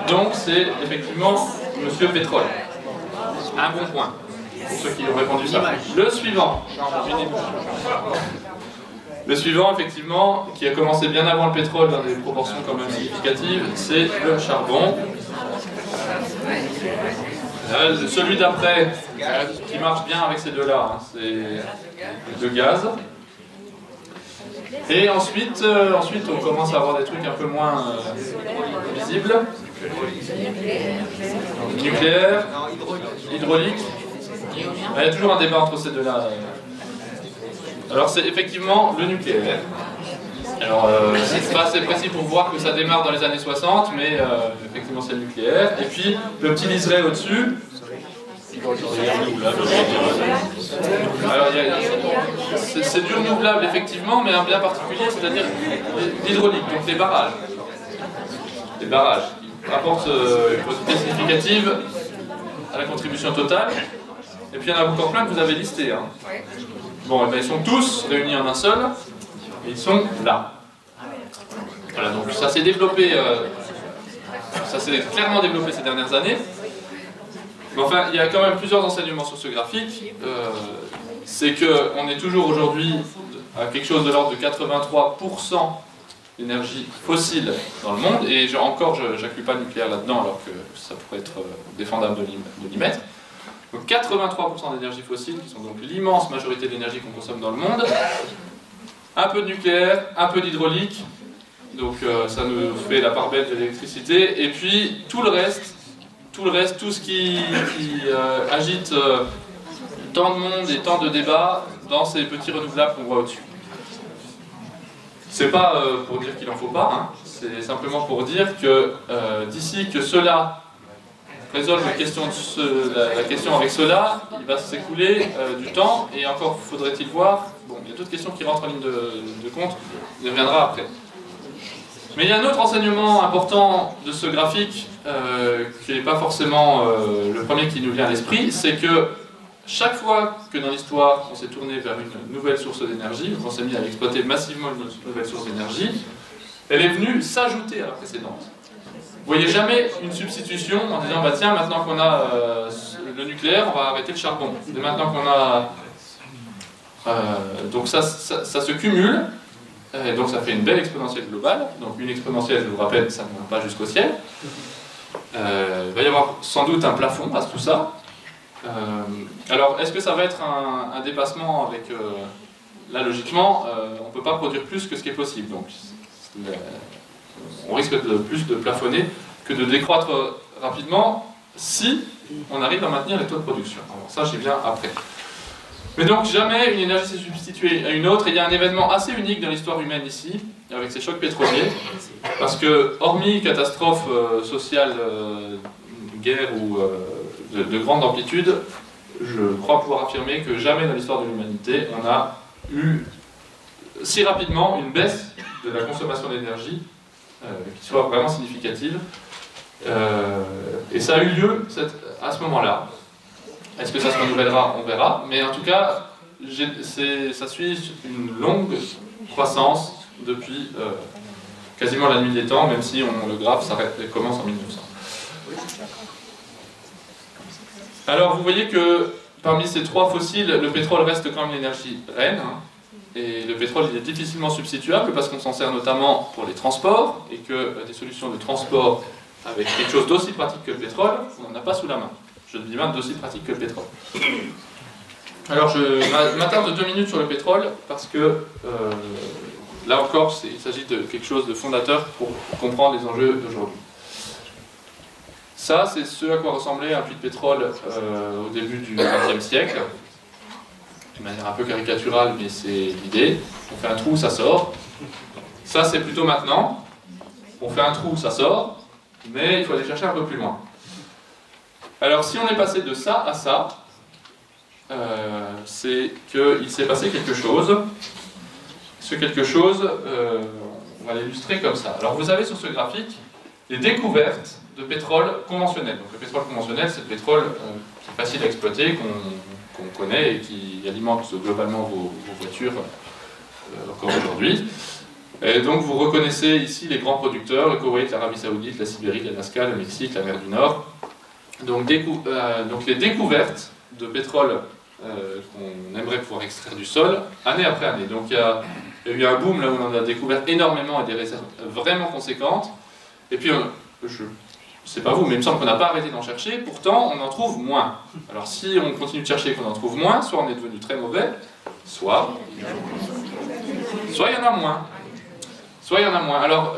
donc c'est effectivement Monsieur Pétrole. Un bon point, pour ceux qui ont répondu ça. Le suivant. Le suivant, effectivement, qui a commencé bien avant le pétrole dans des proportions quand même significatives, c'est le charbon. Celui d'après, qui marche bien avec ces deux-là, hein, c'est le gaz. Et ensuite, on commence à avoir des trucs un peu moins visibles. Nucléaire, hydraulique. Il y a toujours un débat entre ces deux-là. Alors c'est effectivement le nucléaire. Alors c'est pas assez précis pour voir que ça démarre dans les années 60, mais effectivement c'est le nucléaire. Et puis le petit liseré au-dessus. Alors c'est du renouvelable effectivement, mais un bien particulier, c'est-à-dire l'hydraulique, donc les barrages. Les barrages qui apportent une quantité significative à la contribution totale. Et puis il y en a encore plein que vous avez listés. Hein. Bon, et ben, ils sont tous réunis en un seul, et ils sont là. Voilà, donc ça s'est développé, ça s'est clairement développé ces dernières années. Mais enfin, il y a quand même plusieurs enseignements sur ce graphique. C'est qu'on est toujours aujourd'hui à quelque chose de l'ordre de 83% d'énergie fossile dans le monde, et encore, j'inclus pas le nucléaire là-dedans, alors que ça pourrait être défendable de l'y mettre. Donc 83% d'énergie fossile, qui sont donc l'immense majorité de l'énergie qu'on consomme dans le monde. Un peu de nucléaire, un peu d'hydraulique, donc ça nous fait la part belle de l'électricité, et puis tout le reste, tout ce qui agite tant de monde et tant de débats dans ces petits renouvelables qu'on voit au-dessus. C'est pas pour dire qu'il n'en faut pas, hein. C'est simplement pour dire que d'ici que cela résolve la question avec cela, il va s'écouler du temps, et encore faudrait-il voir, bon, il y a d'autres questions qui rentrent en ligne de compte, on y reviendra après. Mais il y a un autre enseignement important de ce graphique, qui n'est pas forcément le premier qui nous vient à l'esprit, c'est que chaque fois que dans l'histoire on s'est tourné vers une nouvelle source d'énergie, on s'est mis à exploiter massivement une nouvelle source d'énergie, elle est venue s'ajouter à la précédente. Vous voyez jamais une substitution en disant bah tiens, maintenant qu'on a le nucléaire, on va arrêter le charbon. Et maintenant qu'on a... donc ça se cumule, et donc ça fait une belle exponentielle globale. Donc une exponentielle, je vous rappelle, ça ne monte pas jusqu'au ciel. Il va y avoir sans doute un plafond à tout ça. Alors, est-ce que ça va être un dépassement avec... là, logiquement, on ne peut pas produire plus que ce qui est possible. Donc, on risque de plus de plafonner que de décroître rapidement si on arrive à maintenir les taux de production. Alors, ça, j'y viens après. Mais donc, jamais une énergie s'est substituée à une autre. Et il y a un événement assez unique dans l'histoire humaine ici, avec ces chocs pétroliers. Parce que, hormis catastrophe sociale, guerre ou... de grande amplitude, je crois pouvoir affirmer que jamais dans l'histoire de l'humanité on a eu si rapidement une baisse de la consommation d'énergie qui soit vraiment significative. Et ça a eu lieu à ce moment-là. Est-ce que ça se renouvellera? On verra. Mais en tout cas, ça suit une longue croissance depuis quasiment la nuit des temps, même si le graphe commence en 1900. Alors vous voyez que parmi ces trois fossiles, le pétrole reste quand même l'énergie reine, hein, et le pétrole il est difficilement substituable parce qu'on s'en sert notamment pour les transports, et que des solutions de transport avec quelque chose d'aussi pratique que le pétrole, on n'en a pas sous la main. Je dis même d'aussi pratique que le pétrole. Alors je m'attarde 2 minutes sur le pétrole parce que là encore il s'agit de quelque chose de fondateur pour comprendre les enjeux d'aujourd'hui. Ça, c'est ce à quoi ressemblait un puits de pétrole au début du XXe siècle. De manière un peu caricaturale, mais c'est l'idée. On fait un trou, ça sort. Ça, c'est plutôt maintenant. On fait un trou, ça sort. Mais il faut aller chercher un peu plus loin. Alors, si on est passé de ça à ça, c'est qu'il s'est passé quelque chose. Ce quelque chose, on va l'illustrer comme ça. Alors, vous avez sur ce graphique les découvertes de pétrole conventionnel. Donc le pétrole conventionnel, c'est le pétrole qui est facile à exploiter, qu'on connaît et qui alimente globalement vos voitures encore aujourd'hui. Et donc vous reconnaissez ici les grands producteurs, le Koweït, l'Arabie Saoudite, la Sibérie, l'Alaska, le Mexique, la mer du Nord. Donc les découvertes de pétrole qu'on aimerait pouvoir extraire du sol, année après année. Donc il y a eu un boom là où on en a découvert énormément et des réserves vraiment conséquentes. Et puis je ne sais pas vous, mais il me semble qu'on n'a pas arrêté d'en chercher, pourtant on en trouve moins. Alors si on continue de chercher et qu'on en trouve moins, soit on est devenu très mauvais, soit il y en a moins. Soit il y en a moins. Alors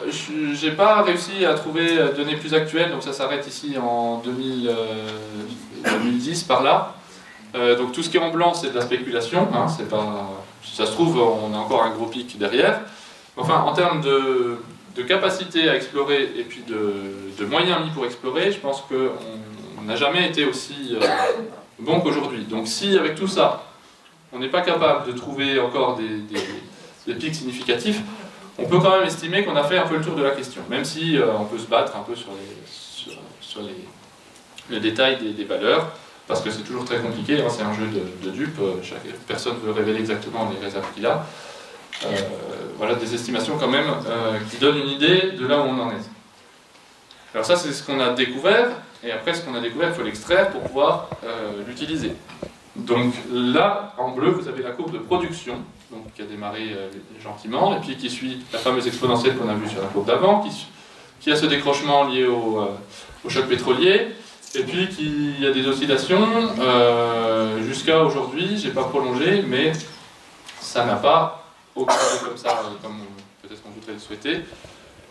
j'ai pas réussi à trouver données plus actuelles, donc ça s'arrête ici en 2010 par là. Donc tout ce qui est en blanc c'est de la spéculation, hein, c'est pas... si ça se trouve on a encore un gros pic derrière. Enfin en termes de capacité à explorer et puis de moyens mis pour explorer, je pense qu'on n'a jamais été aussi bon qu'aujourd'hui. Donc si avec tout ça, on n'est pas capable de trouver encore des pics significatifs, on peut quand même estimer qu'on a fait un peu le tour de la question, même si on peut se battre un peu sur le détail des valeurs, parce que c'est toujours très compliqué, hein, c'est un jeu de dupes, chaque personne veut révéler exactement les réserves qu'il a. voilà, des estimations quand même qui donnent une idée de là où on en est. Alors ça, c'est ce qu'on a découvert, et après ce qu'on a découvert, il faut l'extraire pour pouvoir l'utiliser. Donc là, en bleu, vous avez la courbe de production, donc qui a démarré gentiment, et puis qui suit la fameuse exponentielle qu'on a vue sur la courbe d'avant, qui a ce décrochement lié au choc pétrolier, et puis qui a des oscillations jusqu'à aujourd'hui. J'ai pas prolongé, mais ça n'a pas augmenté comme ça, comme peut-être qu'on voudrait le souhaiter.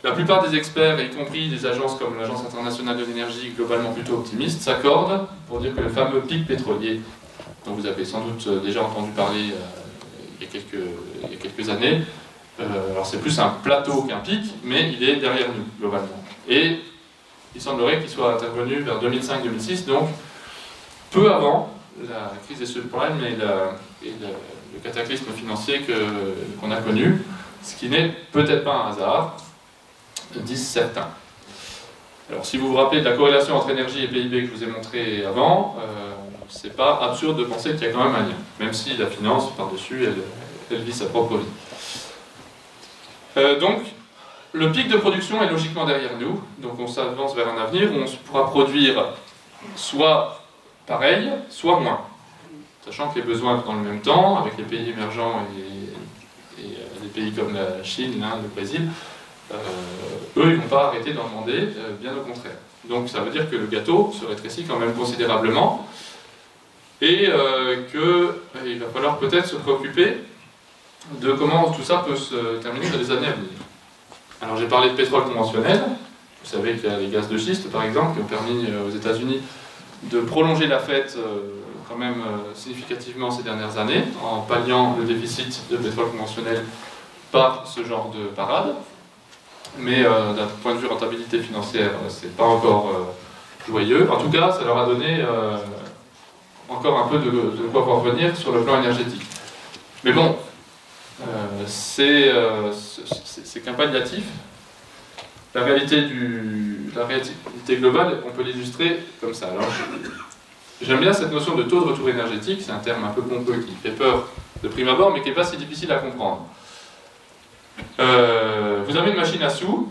La plupart des experts, y compris des agences comme l'Agence internationale de l'énergie, globalement plutôt optimistes, s'accordent pour dire que le fameux pic pétrolier, dont vous avez sans doute déjà entendu parler il y a quelques années, alors c'est plus un plateau qu'un pic, mais il est derrière nous, globalement. Et il semblerait qu'il soit intervenu vers 2005-2006, donc peu avant la crise des subprimes et le cataclysme financier qu'on a connu, ce qui n'est peut-être pas un hasard, disent certains. Alors si vous vous rappelez de la corrélation entre énergie et PIB que je vous ai montré avant, c'est pas absurde de penser qu'il y a quand même un lien, même si la finance, par-dessus, elle vit sa propre vie. Donc, le pic de production est logiquement derrière nous, donc on s'avance vers un avenir où on pourra produire soit pareil, soit moins. Sachant que les besoins dans le même temps, avec les pays émergents et des pays comme la Chine, l'Inde, le Brésil, eux, ils ne vont pas arrêter d'en demander, bien au contraire. Donc ça veut dire que le gâteau se rétrécit quand même considérablement, et qu'il va falloir peut-être se préoccuper de comment tout ça peut se terminer dans les années à venir. Alors j'ai parlé de pétrole conventionnel, vous savez qu'il y a les gaz de schiste par exemple, qui ont permis aux États-Unis de prolonger la fête quand même significativement ces dernières années, en palliant le déficit de pétrole conventionnel par ce genre de parade. Mais d'un point de vue rentabilité financière, c'est pas encore joyeux. En tout cas, ça leur a donné encore un peu de quoi voir venir sur le plan énergétique. Mais bon, c'est qu'un palliatif. La réalité globale, on peut l'illustrer comme ça. Alors, j'aime bien cette notion de taux de retour énergétique, c'est un terme un peu pompeux qui fait peur de prime abord, mais qui n'est pas si difficile à comprendre. Vous avez une machine à sous.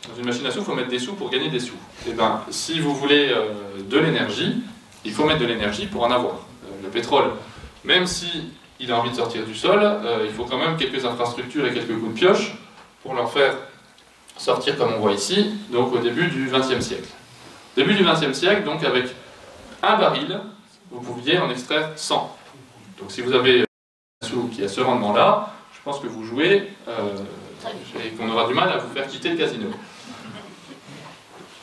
Dans une machine à sous, il faut mettre des sous pour gagner des sous. Et bien, si vous voulez de l'énergie, il faut mettre de l'énergie pour en avoir. Le pétrole, même si il a envie de sortir du sol, il faut quand même quelques infrastructures et quelques coups de pioche pour l'en faire sortir comme on voit ici, donc au début du XXe siècle. Début du XXe siècle, donc avec un baril, vous pouviez en extraire 100. Donc si vous avez un sous qui a ce rendement-là, je pense que vous jouez et qu'on aura du mal à vous faire quitter le casino.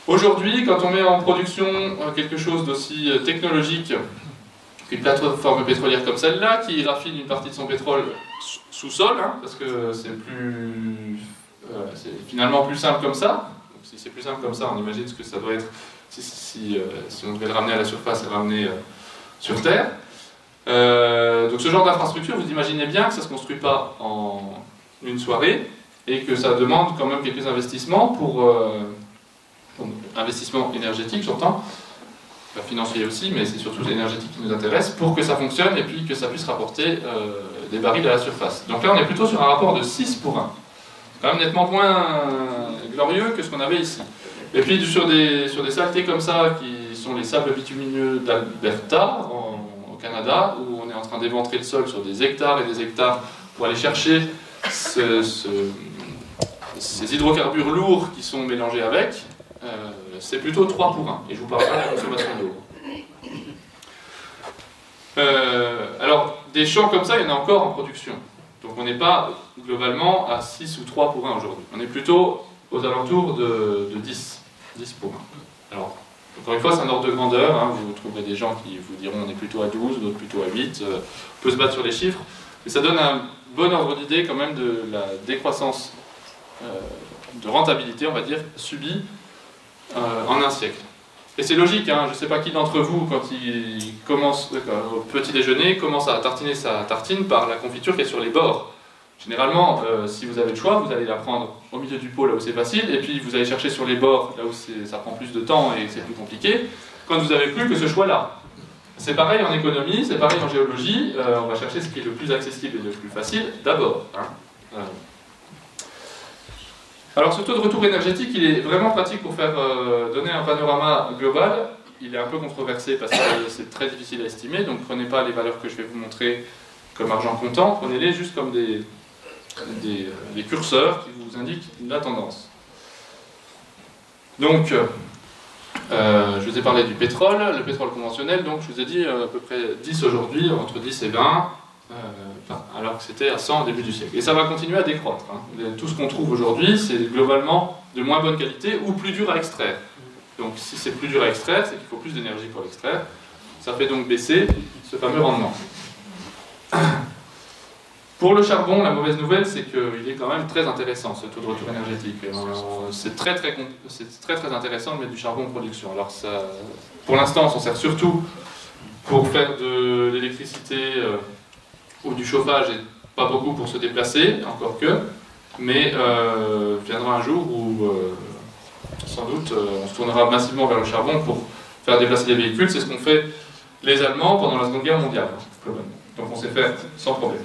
Aujourd'hui, quand on met en production quelque chose d'aussi technologique qu'une plateforme pétrolière comme celle-là, qui raffine une partie de son pétrole sous sol, hein, parce que c'est finalement plus simple comme ça. Donc, si c'est plus simple comme ça, on imagine ce que ça doit être si on devait le ramener à la surface et le ramener sur Terre. Donc ce genre d'infrastructure, vous imaginez bien que ça ne se construit pas en une soirée et que ça demande quand même quelques investissements pour investissements énergétiques, j'entends, financiers aussi, mais c'est surtout l'énergétique qui nous intéresse, pour que ça fonctionne et puis que ça puisse rapporter des barils à la surface. Donc là, on est plutôt sur un rapport de 6 pour 1. C'est quand même nettement moins glorieux que ce qu'on avait ici. Et puis sur des saletés comme ça, qui sont les sables bitumineux d'Alberta, au Canada, où on est en train d'éventrer le sol sur des hectares et des hectares pour aller chercher ces hydrocarbures lourds qui sont mélangés avec, c'est plutôt 3 pour 1. Et je vous parle pas de la consommation d'eau. Alors, des champs comme ça, il y en a encore en production. Donc on n'est pas globalement à 6 ou 3 pour 1 aujourd'hui. On est plutôt aux alentours de 10 pour 1. Alors, encore une fois, c'est un ordre de grandeur. Hein. Vous trouverez des gens qui vous diront on est plutôt à 12, d'autres plutôt à 8. On peut se battre sur les chiffres. Mais ça donne un bon ordre d'idée quand même de la décroissance de rentabilité, on va dire, subie en un siècle. Et c'est logique, hein, je ne sais pas qui d'entre vous, quand il commence au petit déjeuner, commence à tartiner sa tartine par la confiture qui est sur les bords. Généralement, si vous avez le choix, vous allez la prendre au milieu du pot, là où c'est facile, et puis vous allez chercher sur les bords, là où ça prend plus de temps et c'est plus compliqué, quand vous n'avez plus que ce choix-là. C'est pareil en économie, c'est pareil en géologie, on va chercher ce qui est le plus accessible et le plus facile d'abord. Hein. Alors ce taux de retour énergétique, il est vraiment pratique pour faire donner un panorama global. Il est un peu controversé parce que c'est très difficile à estimer, donc prenez pas les valeurs que je vais vous montrer comme argent comptant, prenez-les juste comme des curseurs qui vous indiquent la tendance. Donc, je vous ai parlé du pétrole, le pétrole conventionnel, donc je vous ai dit à peu près 10 aujourd'hui, entre 10 et 20, alors que c'était à 100 au début du siècle. Et ça va continuer à décroître. Hein. Tout ce qu'on trouve aujourd'hui, c'est globalement de moins bonne qualité ou plus dur à extraire. Donc si c'est plus dur à extraire, c'est qu'il faut plus d'énergie pour l'extraire. Ça fait donc baisser ce fameux rendement. Pour le charbon, la mauvaise nouvelle, c'est qu'il est quand même très intéressant, ce taux de retour énergétique. C'est très intéressant de mettre du charbon en production. Alors ça, pour l'instant, on s'en sert surtout pour faire de l'électricité ou du chauffage et pas beaucoup pour se déplacer, encore que. Mais viendra un jour où, sans doute, on se tournera massivement vers le charbon pour faire déplacer les véhicules. C'est ce qu'ont fait les Allemands pendant la Seconde Guerre mondiale. Donc on sait faire sans problème.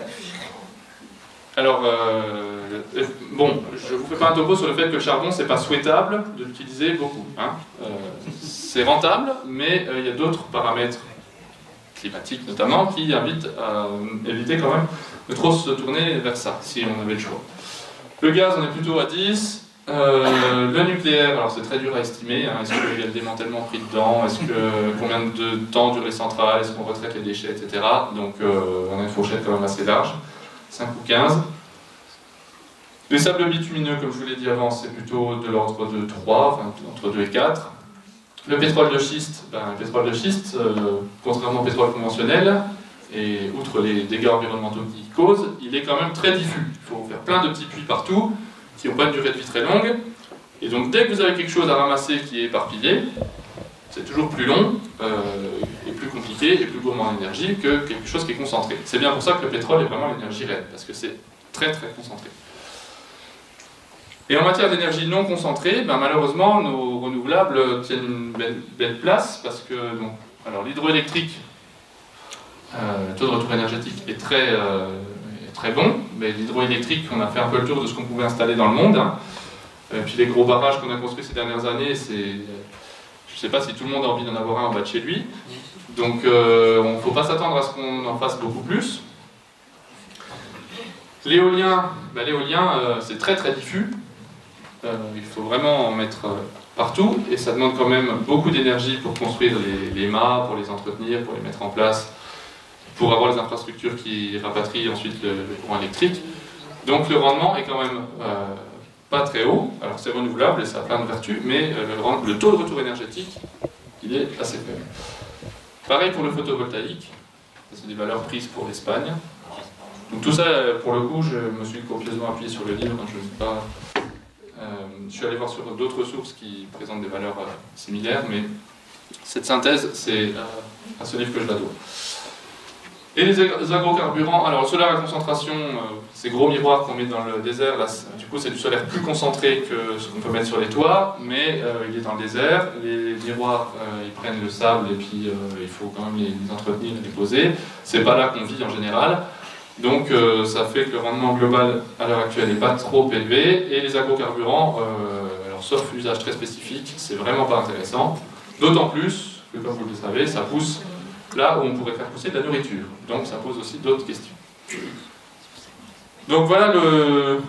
Alors, bon, je ne vous fais pas un topo sur le fait que le charbon, c'est pas souhaitable de l'utiliser beaucoup. Hein. C'est rentable, mais il y a d'autres paramètres climatiques notamment qui invitent à éviter quand même de trop se tourner vers ça, si on avait le choix. Le gaz, on est plutôt à 10. Le nucléaire, alors c'est très dur à estimer. Hein. Est-ce qu'il y a le démantèlement pris dedans? Combien de temps durent les centrales? Est-ce qu'on retraite les déchets, etc. Donc on a une fourchette quand même assez large. 5 ou 15. Les sables bitumineux, comme je vous l'ai dit avant, c'est plutôt de l'ordre de 3, enfin entre 2 et 4. Le pétrole de schiste, contrairement au pétrole conventionnel, et outre les dégâts environnementaux qu'il cause, il est quand même très diffus. Il faut faire plein de petits puits partout, qui n'ont pas une durée de vie très longue. Et donc dès que vous avez quelque chose à ramasser qui est éparpillé, c'est toujours plus long, et plus compliqué, et plus gourmand en énergie que quelque chose qui est concentré. C'est bien pour ça que le pétrole est vraiment l'énergie raide, parce que c'est très très concentré. Et en matière d'énergie non concentrée, ben malheureusement, nos renouvelables tiennent une belle place, parce que alors l'hydroélectrique, le taux de retour énergétique est très bon, mais l'hydroélectrique, on a fait un peu le tour de ce qu'on pouvait installer dans le monde. Hein. Et puis les gros barrages qu'on a construits ces dernières années, c'est... Je ne sais pas si tout le monde a envie d'en avoir un en bas de chez lui. Donc il ne faut pas s'attendre à ce qu'on en fasse beaucoup plus. L'éolien, c'est très très diffus. Il faut vraiment en mettre partout. Et ça demande quand même beaucoup d'énergie pour construire les mâts, pour les entretenir, pour les mettre en place, pour avoir les infrastructures qui rapatrient ensuite le courant électrique. Donc le rendement est quand même pas très haut. Alors c'est renouvelable et ça a plein de vertus, mais le taux de retour énergétique, il est assez faible. Pareil pour le photovoltaïque, c'est des valeurs prises pour l'Espagne. Donc tout ça, pour le coup, je me suis copieusement appuyé sur le livre, je suis allé voir sur d'autres sources qui présentent des valeurs similaires, mais cette synthèse, c'est à ce livre que je la dois. Et les agrocarburants, alors le solaire à concentration, ces gros miroirs qu'on met dans le désert, là, du coup c'est du solaire plus concentré que ce qu'on peut mettre sur les toits, mais il est dans le désert, les miroirs ils prennent le sable et puis il faut quand même les entretenir et les poser, c'est pas là qu'on vit en général, donc ça fait que le rendement global à l'heure actuelle n'est pas trop élevé, et les agrocarburants, alors sauf usage très spécifique, c'est vraiment pas intéressant, d'autant plus que comme vous le savez, ça pousse là où on pourrait faire pousser de la nourriture. Donc ça pose aussi d'autres questions. Donc voilà le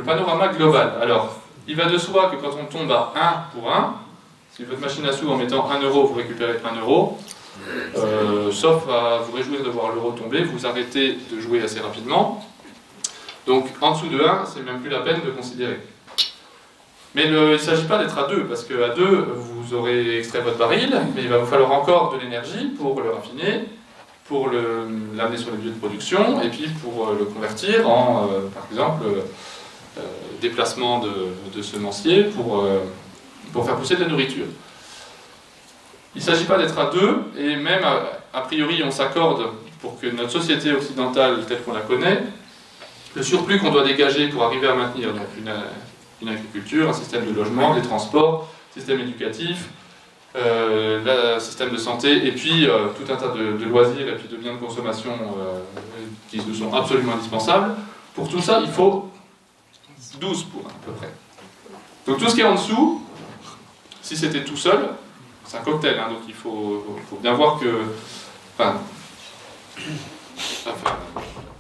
panorama global. Alors, il va de soi que quand on tombe à 1 pour 1, si votre machine à sous en mettant 1 euro, vous récupérez 1 euro, sauf à vous réjouir de voir l'euro tomber, vous arrêtez de jouer assez rapidement. Donc en dessous de 1, c'est même plus la peine de considérer. Mais il ne s'agit pas d'être à 2, parce qu'à 2, vous aurez extrait votre baril, mais il va vous falloir encore de l'énergie pour le raffiner, pour l'amener sur les lieux de production, et puis pour le convertir en, par exemple, déplacement de semenciers pour faire pousser de la nourriture. Il ne s'agit pas d'être à 2, et même, a priori, on s'accorde pour que notre société occidentale, telle qu'on la connaît, le surplus qu'on doit dégager pour arriver à maintenir donc, une agriculture, un système de logement, des transports, système éducatif, système de santé, et puis tout un tas de loisirs et puis de biens de consommation qui nous sont absolument indispensables. Pour tout ça, il faut 12 pour à peu près. Donc tout ce qui est en dessous, si c'était tout seul, c'est un cocktail, hein, donc il faut bien voir que... Enfin,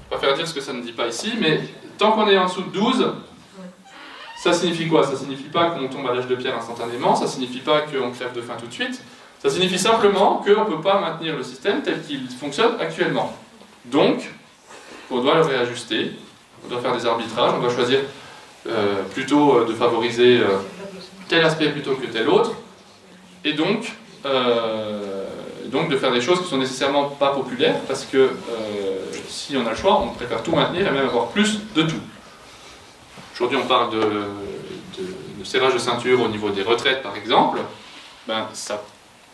pas faire dire ce que ça ne dit pas ici, mais tant qu'on est en dessous de 12, ça signifie quoi? Ça signifie pas qu'on tombe à l'âge de pierre instantanément, ça signifie pas qu'on crève de faim tout de suite, ça signifie simplement qu'on ne peut pas maintenir le système tel qu'il fonctionne actuellement. Donc, on doit le réajuster, on doit faire des arbitrages, on doit choisir plutôt de favoriser tel aspect plutôt que tel autre, et donc de faire des choses qui sont nécessairement pas populaires, parce que si on a le choix, on préfère tout maintenir et même avoir plus de tout. Aujourd'hui, on parle de serrage de ceinture au niveau des retraites, par exemple. Ben, ça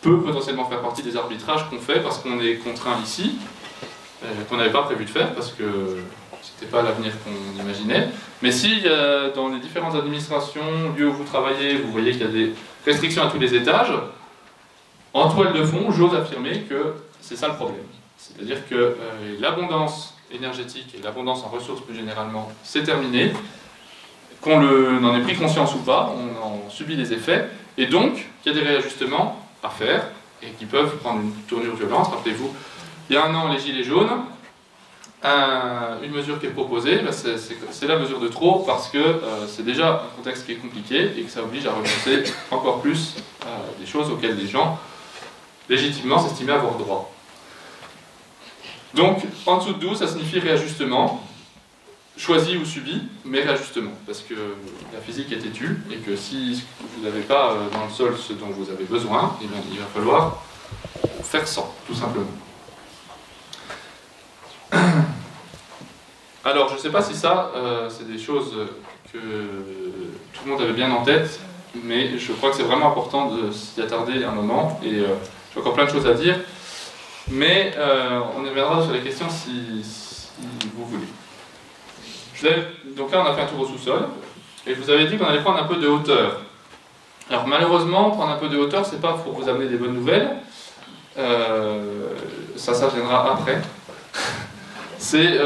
peut potentiellement faire partie des arbitrages qu'on fait parce qu'on est contraint ici, qu'on n'avait pas prévu de faire, parce que c'était pas l'avenir qu'on imaginait. Mais si dans les différentes administrations, lieux où vous travaillez, vous voyez qu'il y a des restrictions à tous les étages, en toile de fond, j'ose affirmer que c'est ça le problème. C'est-à-dire que l'abondance énergétique et l'abondance en ressources plus généralement, c'est terminé. Qu'on en ait pris conscience ou pas, on en subit les effets, et donc il y a des réajustements à faire, et qui peuvent prendre une tournure violente. Rappelez-vous, il y a un an, les gilets jaunes, une mesure qui est proposée, ben c'est la mesure de trop, parce que c'est déjà un contexte qui est compliqué, et que ça oblige à repenser encore plus des choses auxquelles les gens, légitimement, s'estimaient avoir droit. Donc, en dessous de 12, ça signifie réajustement, choisi ou subi, mais réajustement, parce que la physique est têtue, et que si vous n'avez pas dans le sol ce dont vous avez besoin, eh bien, il va falloir faire sans, tout simplement. Alors, je ne sais pas si ça, c'est des choses que tout le monde avait bien en tête, mais je crois que c'est vraiment important de s'y attarder un moment, et j'ai encore plein de choses à dire, mais on y reviendra sur les questions si vous voulez. Donc là, on a fait un tour au sous-sol, et je vous avais dit qu'on allait prendre un peu de hauteur. Alors malheureusement, prendre un peu de hauteur, c'est pas pour vous amener des bonnes nouvelles, ça viendra après. C'est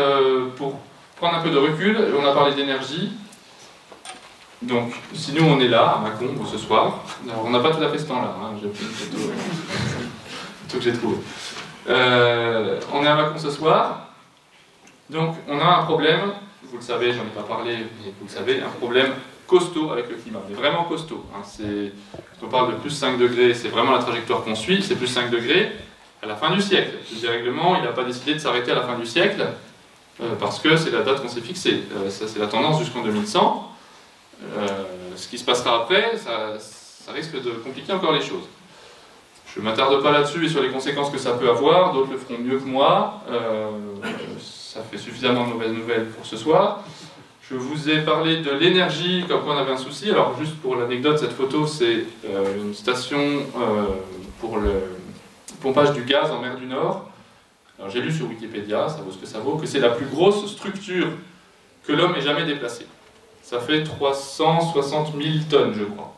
pour prendre un peu de recul. On a parlé d'énergie. Donc, si nous on est là, à Mâcon, ce soir, alors, on n'a pas tout à fait ce temps-là, hein, j'ai pris une photo que j'ai trouvée. On est à Mâcon ce soir, donc on a un problème. Vous le savez, j'en ai pas parlé, mais vous le savez, un problème costaud avec le climat, mais vraiment costaud. Hein. Quand on parle de plus 5 degrés, c'est vraiment la trajectoire qu'on suit, c'est plus 5 degrés à la fin du siècle. Le dérèglement, il n'a pas décidé de s'arrêter à la fin du siècle, parce que c'est la date qu'on s'est fixée. Ça, c'est la tendance jusqu'en 2100. Ce qui se passera après, ça risque de compliquer encore les choses. Je ne m'attarde pas là-dessus et sur les conséquences que ça peut avoir, d'autres le feront mieux que moi. Ça fait suffisamment de mauvaises nouvelles pour ce soir. Je vous ai parlé de l'énergie, comme quoi on avait un souci. Alors juste pour l'anecdote, cette photo c'est une station pour le pompage du gaz en mer du Nord. Alors j'ai lu sur Wikipédia, ça vaut ce que ça vaut, que c'est la plus grosse structure que l'homme ait jamais déplacée. Ça fait 360 000 tonnes, je crois.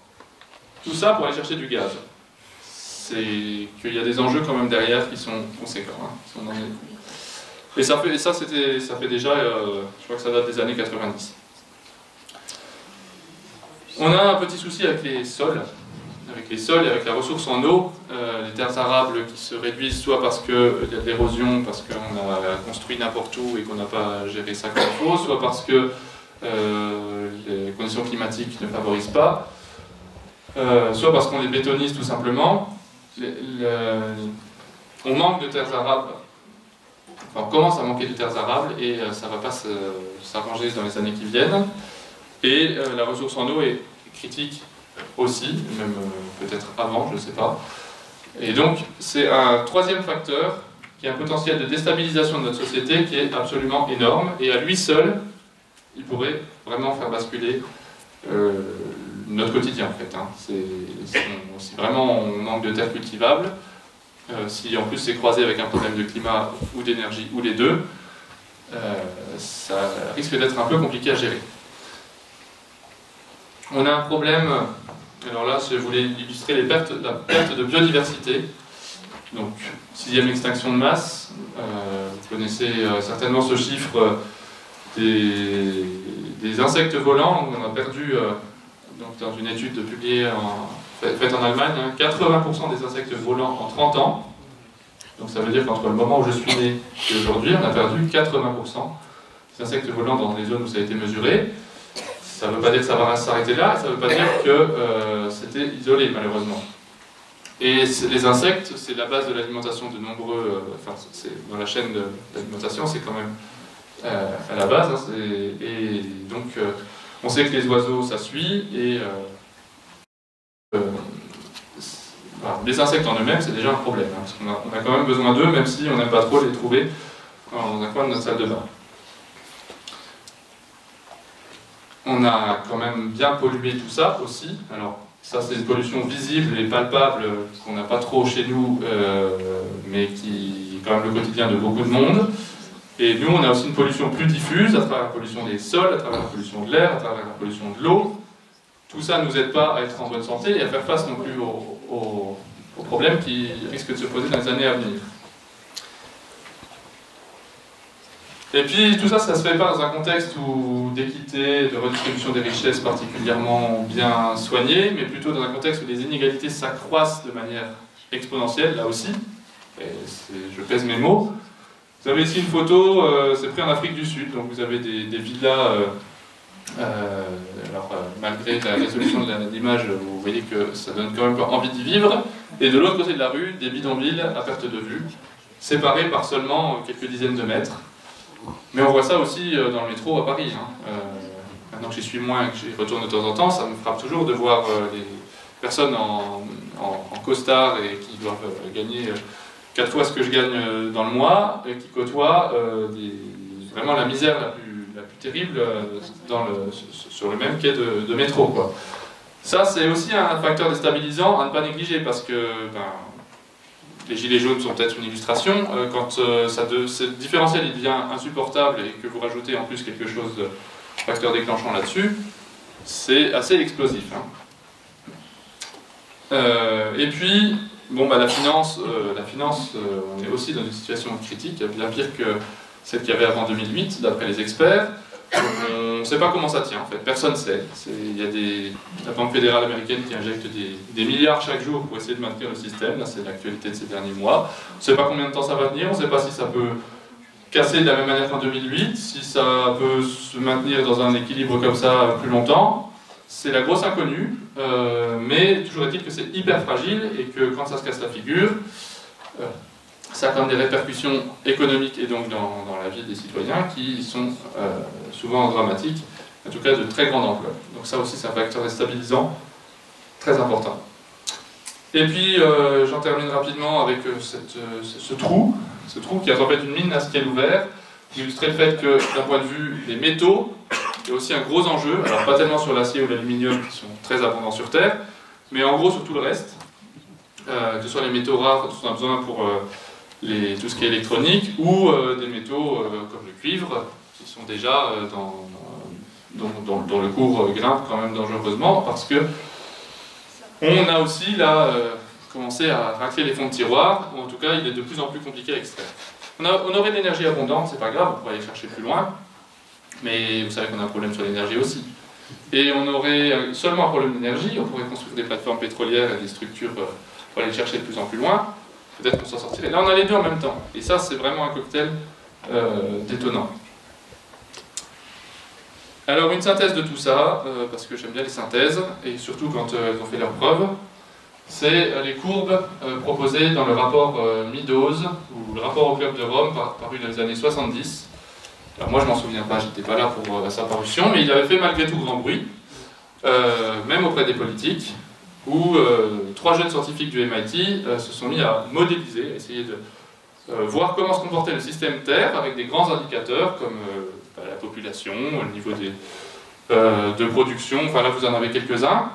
Tout ça pour aller chercher du gaz. C'est qu'il y a des enjeux quand même derrière qui sont conséquents. Hein, si on en est... Et ça fait déjà, je crois que ça date des années 90. On a un petit souci avec les sols et avec la ressource en eau, les terres arables qui se réduisent soit parce qu'il y a de l'érosion, parce qu'on a construit n'importe où et qu'on n'a pas géré ça comme il faut, soit parce que les conditions climatiques ne favorisent pas, soit parce qu'on les bétonise tout simplement. On manque de terres arables. Enfin, on commence à manquer de terres arables et ça ne va pas s'arranger dans les années qui viennent. Et la ressource en eau est critique aussi, même peut-être avant, je ne sais pas. Et donc, c'est un troisième facteur qui a un potentiel de déstabilisation de notre société qui est absolument énorme. Et à lui seul, il pourrait vraiment faire basculer notre quotidien, en fait. Hein. Si vraiment on manque de terres cultivables, si en plus c'est croisé avec un problème de climat ou d'énergie, ou les deux, ça risque d'être un peu compliqué à gérer. On a un problème, alors là je voulais illustrer la perte de biodiversité, donc 6e extinction de masse, vous connaissez certainement ce chiffre des insectes volants, on a perdu donc dans une étude faite en Allemagne, 80% des insectes volants en 30 ans. Donc ça veut dire qu'entre le moment où je suis né et aujourd'hui, on a perdu 80% des insectes volants dans les zones où ça a été mesuré. Ça ne veut pas dire que ça va s'arrêter là, ça ne veut pas dire que c'était isolé malheureusement. Et les insectes, c'est la base de l'alimentation de nombreux... dans la chaîne de l'alimentation, c'est quand même à la base. Hein, et donc, on sait que les oiseaux, ça suit. Et voilà, les insectes en eux-mêmes, c'est déjà un problème. Hein, parce qu'on a quand même besoin d'eux, même si on n'aime pas trop les trouver dans un coin de notre salle de bain. On a quand même bien pollué tout ça aussi. Alors, ça, c'est une pollution visible et palpable qu'on n'a pas trop chez nous, mais qui est quand même le quotidien de beaucoup de monde. Et nous, on a aussi une pollution plus diffuse, à travers la pollution des sols, à travers la pollution de l'air, à travers la pollution de l'eau. Tout ça ne nous aide pas à être en bonne santé et à faire face non plus aux problèmes qui risquent de se poser dans les années à venir. Et puis tout ça, ça ne se fait pas dans un contexte d'équité, de redistribution des richesses particulièrement bien soigné, mais plutôt dans un contexte où les inégalités s'accroissent de manière exponentielle, là aussi. Et je pèse mes mots. Vous avez ici une photo, c'est pris en Afrique du Sud, donc vous avez des villas, malgré la résolution de l'image, vous voyez que ça donne quand même envie d'y vivre. Et de l'autre côté de la rue, des bidonvilles à perte de vue, séparés par seulement quelques dizaines de mètres. Mais on voit ça aussi dans le métro à Paris. Hein. Maintenant que j'y suis moins et que j'y retourne de temps en temps, ça me frappe toujours de voir les personnes en costard et qui doivent gagner 4 fois ce que je gagne dans le mois, et qui côtoient vraiment la misère la plus terrible sur le même quai de métro, quoi. Ça, c'est aussi un facteur déstabilisant à ne pas négliger, parce que les gilets jaunes sont peut-être une illustration. Quand ce différentiel il devient insupportable et que vous rajoutez en plus quelque chose de facteur déclenchant là-dessus, c'est assez explosif. Hein. Et puis, bon, la finance, on est aussi dans une situation critique, bien pire que celle qu'il y avait avant 2008, d'après les experts. On ne sait pas comment ça tient, en fait. Personne ne sait. Il y a la Banque fédérale américaine qui injecte des milliards chaque jour pour essayer de maintenir le système. Là, c'est l'actualité de ces derniers mois. On ne sait pas combien de temps ça va tenir. On ne sait pas si ça peut casser de la même manière qu'en 2008, si ça peut se maintenir dans un équilibre comme ça plus longtemps. C'est la grosse inconnue. Mais toujours est-il que c'est hyper fragile et que quand ça se casse la figure, ça a quand même des répercussions économiques et donc dans la vie des citoyens qui sont souvent dramatiques, en tout cas de très grande ampleur. Donc ça aussi c'est un facteur déstabilisant très important. Et puis j'en termine rapidement avec ce trou qui est en fait une mine à ciel ouvert, qui illustrait le fait que d'un point de vue des métaux, il y a aussi un gros enjeu, alors pas tellement sur l'acier ou l'aluminium qui sont très abondants sur Terre, mais en gros sur tout le reste, que ce soit les métaux rares dont on a besoin pour tout ce qui est électronique, ou des métaux comme le cuivre, qui sont déjà dont le cours grimpe quand même dangereusement, parce que on a aussi là commencé à racler les fonds de tiroir, ou en tout cas il est de plus en plus compliqué à extraire. On aurait de l'énergie abondante, c'est pas grave, on pourrait aller chercher plus loin, mais vous savez qu'on a un problème sur l'énergie aussi. Et on aurait seulement un problème d'énergie, on pourrait construire des plateformes pétrolières et des structures pour aller chercher de plus en plus loin. Peut-être qu'on s'en sortirait. Là, on a les deux en même temps. Et ça, c'est vraiment un cocktail détonnant. Alors, une synthèse de tout ça, parce que j'aime bien les synthèses, et surtout quand elles ont fait leurs preuves, c'est les courbes proposées dans le rapport Meadows, ou le rapport au Club de Rome, paru dans les années 70. Alors, moi, je m'en souviens pas, j'étais pas là pour sa parution, mais il avait fait malgré tout grand bruit, même auprès des politiques, où 3 jeunes scientifiques du MIT se sont mis à modéliser, à essayer de voir comment se comportait le système Terre avec des grands indicateurs comme la population, le niveau de production, enfin là vous en avez quelques-uns,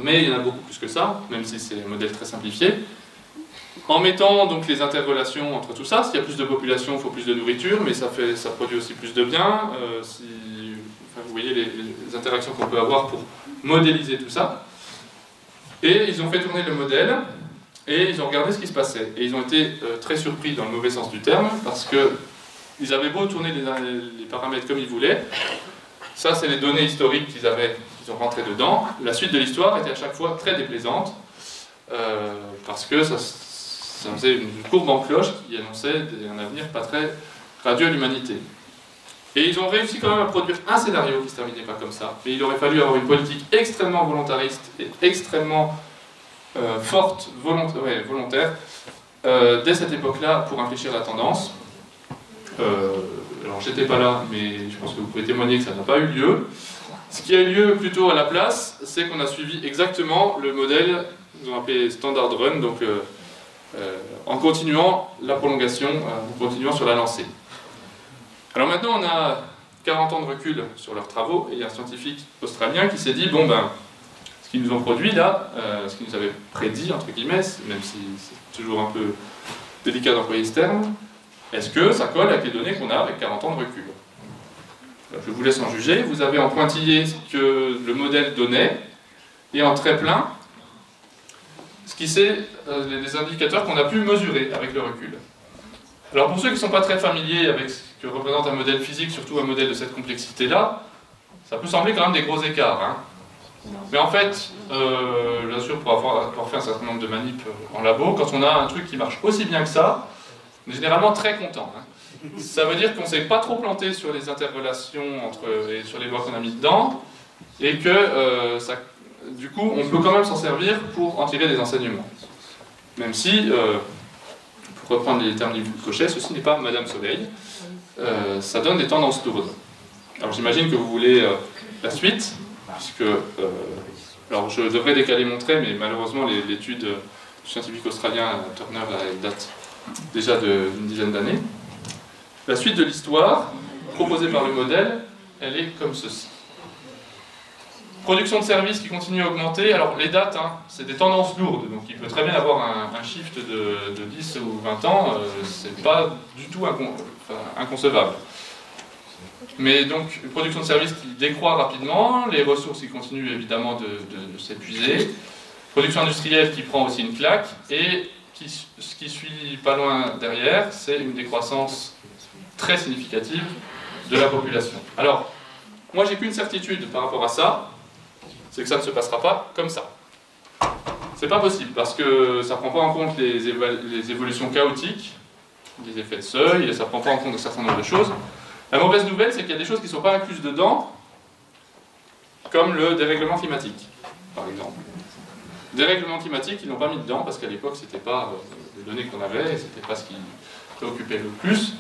mais il y en a beaucoup plus que ça, même si c'est un modèle très simplifié. En mettant donc les interrelations entre tout ça, s'il y a plus de population, il faut plus de nourriture, mais ça produit aussi plus de biens, vous voyez les interactions qu'on peut avoir pour modéliser tout ça. Et ils ont fait tourner le modèle, et ils ont regardé ce qui se passait. Et ils ont été très surpris dans le mauvais sens du terme, parce qu'ils avaient beau tourner les paramètres comme ils voulaient. Ça, c'est les données historiques qu'ils avaient ils ont rentré dedans. La suite de l'histoire était à chaque fois très déplaisante, parce que ça faisait une courbe en cloche qui annonçait un avenir pas très radieux à l'humanité. Et ils ont réussi quand même à produire un scénario qui ne se terminait pas comme ça, mais il aurait fallu avoir une politique extrêmement volontariste et extrêmement forte, volontaire, dès cette époque-là pour infléchir la tendance. Alors j'étais pas là, mais je pense que vous pouvez témoigner que ça n'a pas eu lieu. Ce qui a eu lieu plutôt à la place, c'est qu'on a suivi exactement le modèle qu'ils ont appelé Standard Run, donc en continuant la prolongation, en continuant sur la lancée. Alors maintenant on a 40 ans de recul sur leurs travaux, et il y a un scientifique australien qui s'est dit, bon ben, ce qu'ils nous ont produit là, ce qu'ils nous avaient prédit, entre guillemets, même si c'est toujours un peu délicat d'employer ce terme, est-ce que ça colle avec les données qu'on a avec 40 ans de recul? Alors, je vous laisse en juger. Vous avez en pointillé ce que le modèle donnait, et en très plein, ce qui c'est les indicateurs qu'on a pu mesurer avec le recul. Alors pour ceux qui ne sont pas très familiers avec ce que représente un modèle physique, surtout un modèle de cette complexité-là, ça peut sembler quand même des gros écarts. Hein. Mais en fait, bien sûr, pour avoir fait un certain nombre de manips en labo, quand on a un truc qui marche aussi bien que ça, on est généralement très content. Hein. Ça veut dire qu'on ne s'est pas trop planté sur les interrelations et sur les lois qu'on a mis dedans, et que du coup, on peut quand même s'en servir pour en tirer des enseignements. Même si, pour reprendre les termes du Cochet, ceci n'est pas Madame Soleil, ça donne des tendances lourdes. Alors j'imagine que vous voulez la suite, puisque, alors je devrais décaler mon trait, mais malheureusement l'étude du scientifique australien Turner elle date déjà d'une dizaine d'années. La suite de l'histoire, proposée par le modèle, elle est comme ceci. Production de services qui continue à augmenter. Alors les dates, hein, c'est des tendances lourdes, donc il peut très bien avoir un shift de 10 ou 20 ans, c'est pas du tout inconcevable. Mais donc une production de services qui décroît rapidement, les ressources qui continuent évidemment de s'épuiser, production industrielle qui prend aussi une claque, et ce qui suit pas loin derrière, c'est une décroissance très significative de la population. Alors, moi j'ai qu'une certitude par rapport à ça, c'est que ça ne se passera pas comme ça. C'est pas possible, parce que ça ne prend pas en compte les évolutions chaotiques, les effets de seuil, et ça ne prend pas en compte un certain nombre de choses. La mauvaise nouvelle, c'est qu'il y a des choses qui ne sont pas incluses dedans, comme le dérèglement climatique, par exemple. Dérèglement climatique, ils ne l'ont pas mis dedans, parce qu'à l'époque, ce n'était pas les données qu'on avait, ce n'était pas ce qui préoccupait le plus.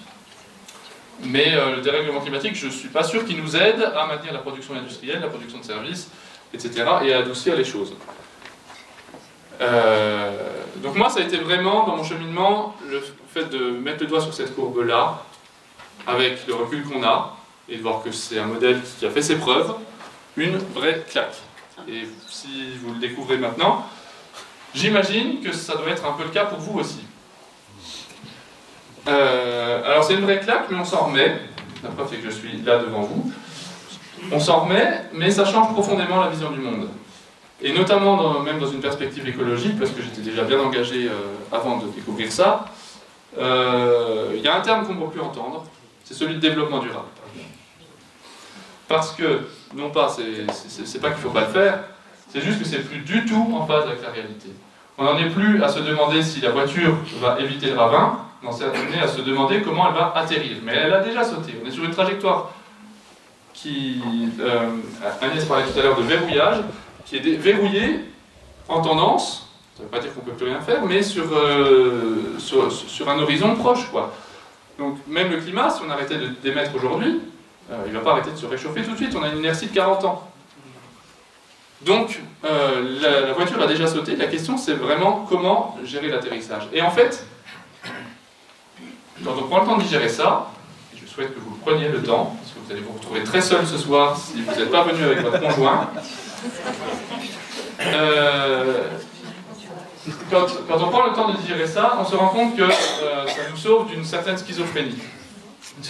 Mais le dérèglement climatique, je ne suis pas sûr qu'il nous aide à maintenir la production industrielle, la production de services, etc., et à adoucir les choses. Donc moi, ça a été vraiment, dans mon cheminement, le fait de mettre le doigt sur cette courbe-là, avec le recul qu'on a, et de voir que c'est un modèle qui a fait ses preuves, une vraie claque. Et si vous le découvrez maintenant, j'imagine que ça doit être un peu le cas pour vous aussi. Alors c'est une vraie claque, mais on s'en remet. La preuve c'est que je suis là devant vous. On s'en remet, mais ça change profondément la vision du monde. Et notamment, même dans une perspective écologique, parce que j'étais déjà bien engagé avant de découvrir ça, il y a un terme qu'on ne peut plus entendre, c'est celui de développement durable. Parce que, non pas, c'est pas qu'il ne faut pas le faire, c'est juste que c'est plus du tout en phase avec la réalité. On n'en est plus à se demander si la voiture va éviter le ravin, on en est à se demander comment elle va atterrir. Mais elle a déjà sauté, on est sur une trajectoire qui, Agnès parlait tout à l'heure de verrouillage, qui est verrouillée en tendance, ça ne veut pas dire qu'on ne peut plus rien faire, mais sur un horizon proche, quoi. Donc même le climat, si on arrêtait d'émettre aujourd'hui, il ne va pas arrêter de se réchauffer tout de suite, on a une inertie de 40 ans. Donc la voiture a déjà sauté, la question c'est vraiment comment gérer l'atterrissage. Et en fait, quand on prend le temps de digérer ça, et je souhaite que vous preniez le temps, parce que vous allez vous retrouver très seul ce soir si vous n'êtes pas venu avec votre conjoint, quand on prend le temps de digérer ça, on se rend compte que ça nous sauve d'une certaine schizophrénie.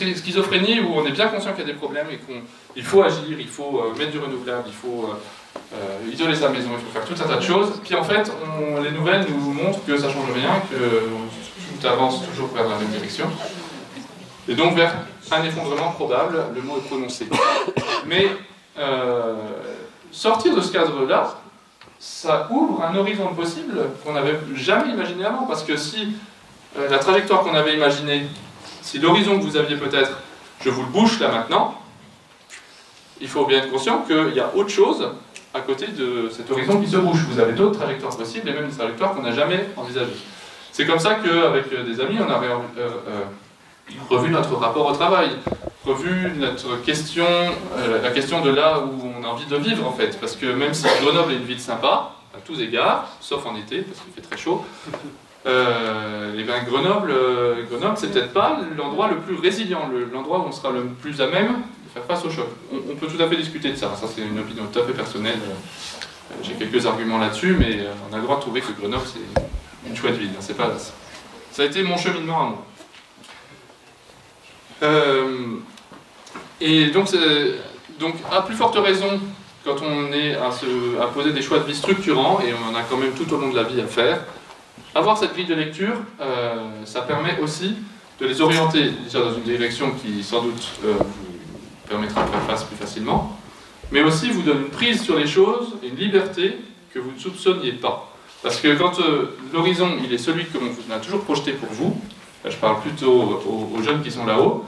Une schizophrénie où on est bien conscient qu'il y a des problèmes et qu'il faut agir, il faut mettre du renouvelable, il faut isoler sa maison, il faut faire tout un tas de choses. Puis en fait, les nouvelles nous montrent que ça ne change rien, que tout avance toujours vers la même direction. Et donc vers un effondrement probable, le mot est prononcé. Mais sortir de ce cadre-là, ça ouvre un horizon de possible qu'on n'avait jamais imaginé avant, parce que si la trajectoire qu'on avait imaginée, si l'horizon que vous aviez peut-être, je vous le bouche là maintenant, il faut bien être conscient qu'il y a autre chose à côté de cet horizon qui se bouche. Vous avez d'autres trajectoires possibles, et même des trajectoires qu'on n'a jamais envisagées. C'est comme ça qu'avec des amis, on a revu notre rapport au travail, revu notre question, la question de là où on a envie de vivre en fait. Parce que même si Grenoble est une ville sympa, à tous égards, sauf en été, parce qu'il fait très chaud, et bien Grenoble c'est peut-être pas l'endroit le plus résilient, l'endroit où on sera le plus à même de faire face au choc. On peut tout à fait discuter de ça, ça c'est une opinion tout à fait personnelle. J'ai quelques arguments là-dessus, mais on a le droit de trouver que Grenoble c'est une chouette ville, c'est pas... Ça a été mon cheminement à moi. Et donc à plus forte raison, quand on est à poser des choix de vie structurants, et on en a quand même tout au long de la vie à faire, avoir cette grille de lecture, ça permet aussi de les orienter déjà dans une direction qui sans doute vous permettra de faire face plus facilement, mais aussi vous donne une prise sur les choses et une liberté que vous ne soupçonniez pas. Parce que quand l'horizon, il est celui que l'on a toujours projeté pour vous, là je parle plutôt aux jeunes qui sont là-haut,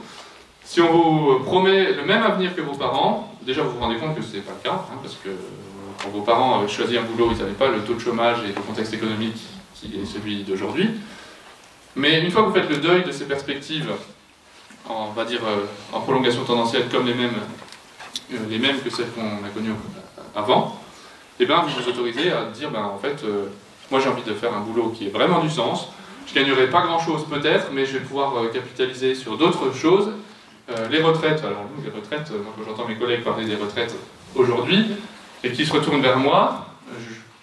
si on vous promet le même avenir que vos parents, déjà vous vous rendez compte que ce n'est pas le cas, hein, parce que quand vos parents avaient choisi un boulot, ils n'avaient pas le taux de chômage et le contexte économique qui est celui d'aujourd'hui. Mais une fois que vous faites le deuil de ces perspectives, on va dire en prolongation tendancielle comme les mêmes que celles qu'on a connues avant, et ben vous vous autorisez à dire, ben, en fait, moi j'ai envie de faire un boulot qui ait vraiment du sens, je gagnerai pas grand chose peut-être, mais je vais pouvoir capitaliser sur d'autres choses. Les retraites, alors nous les retraites, quand j'entends mes collègues parler des retraites aujourd'hui, et qui se retournent vers moi,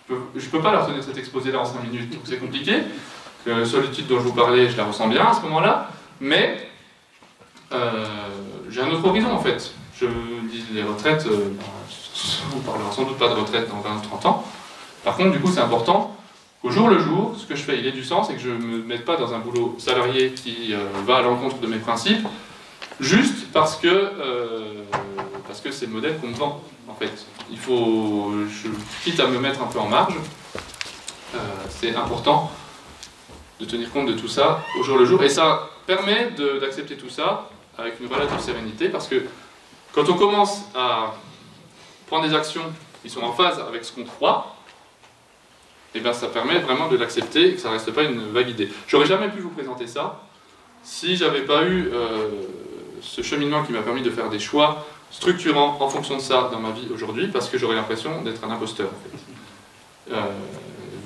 je peux pas leur tenir cet exposé là en 5 minutes, donc c'est compliqué. La solitude dont je vous parlais, je la ressens bien à ce moment-là, mais j'ai un autre horizon en fait. Je dis les retraites, on ne parlera sans doute pas de retraite dans 20 ou 30 ans. Par contre, du coup, c'est important qu'au jour le jour, ce que je fais, il ait du sens et que je ne me mette pas dans un boulot salarié qui va à l'encontre de mes principes, juste parce que c'est le modèle qu'on me vend, en fait. Quitte à me mettre un peu en marge, c'est important de tenir compte de tout ça au jour le jour, et ça permet d'accepter tout ça avec une relative sérénité, parce que quand on commence à prendre des actions qui sont en phase avec ce qu'on croit, et bien ça permet vraiment de l'accepter et que ça ne reste pas une vague idée. J'aurais jamais pu vous présenter ça si j'avais pas eu ce cheminement qui m'a permis de faire des choix structurants en fonction de ça dans ma vie aujourd'hui, parce que j'aurais l'impression d'être un imposteur en fait.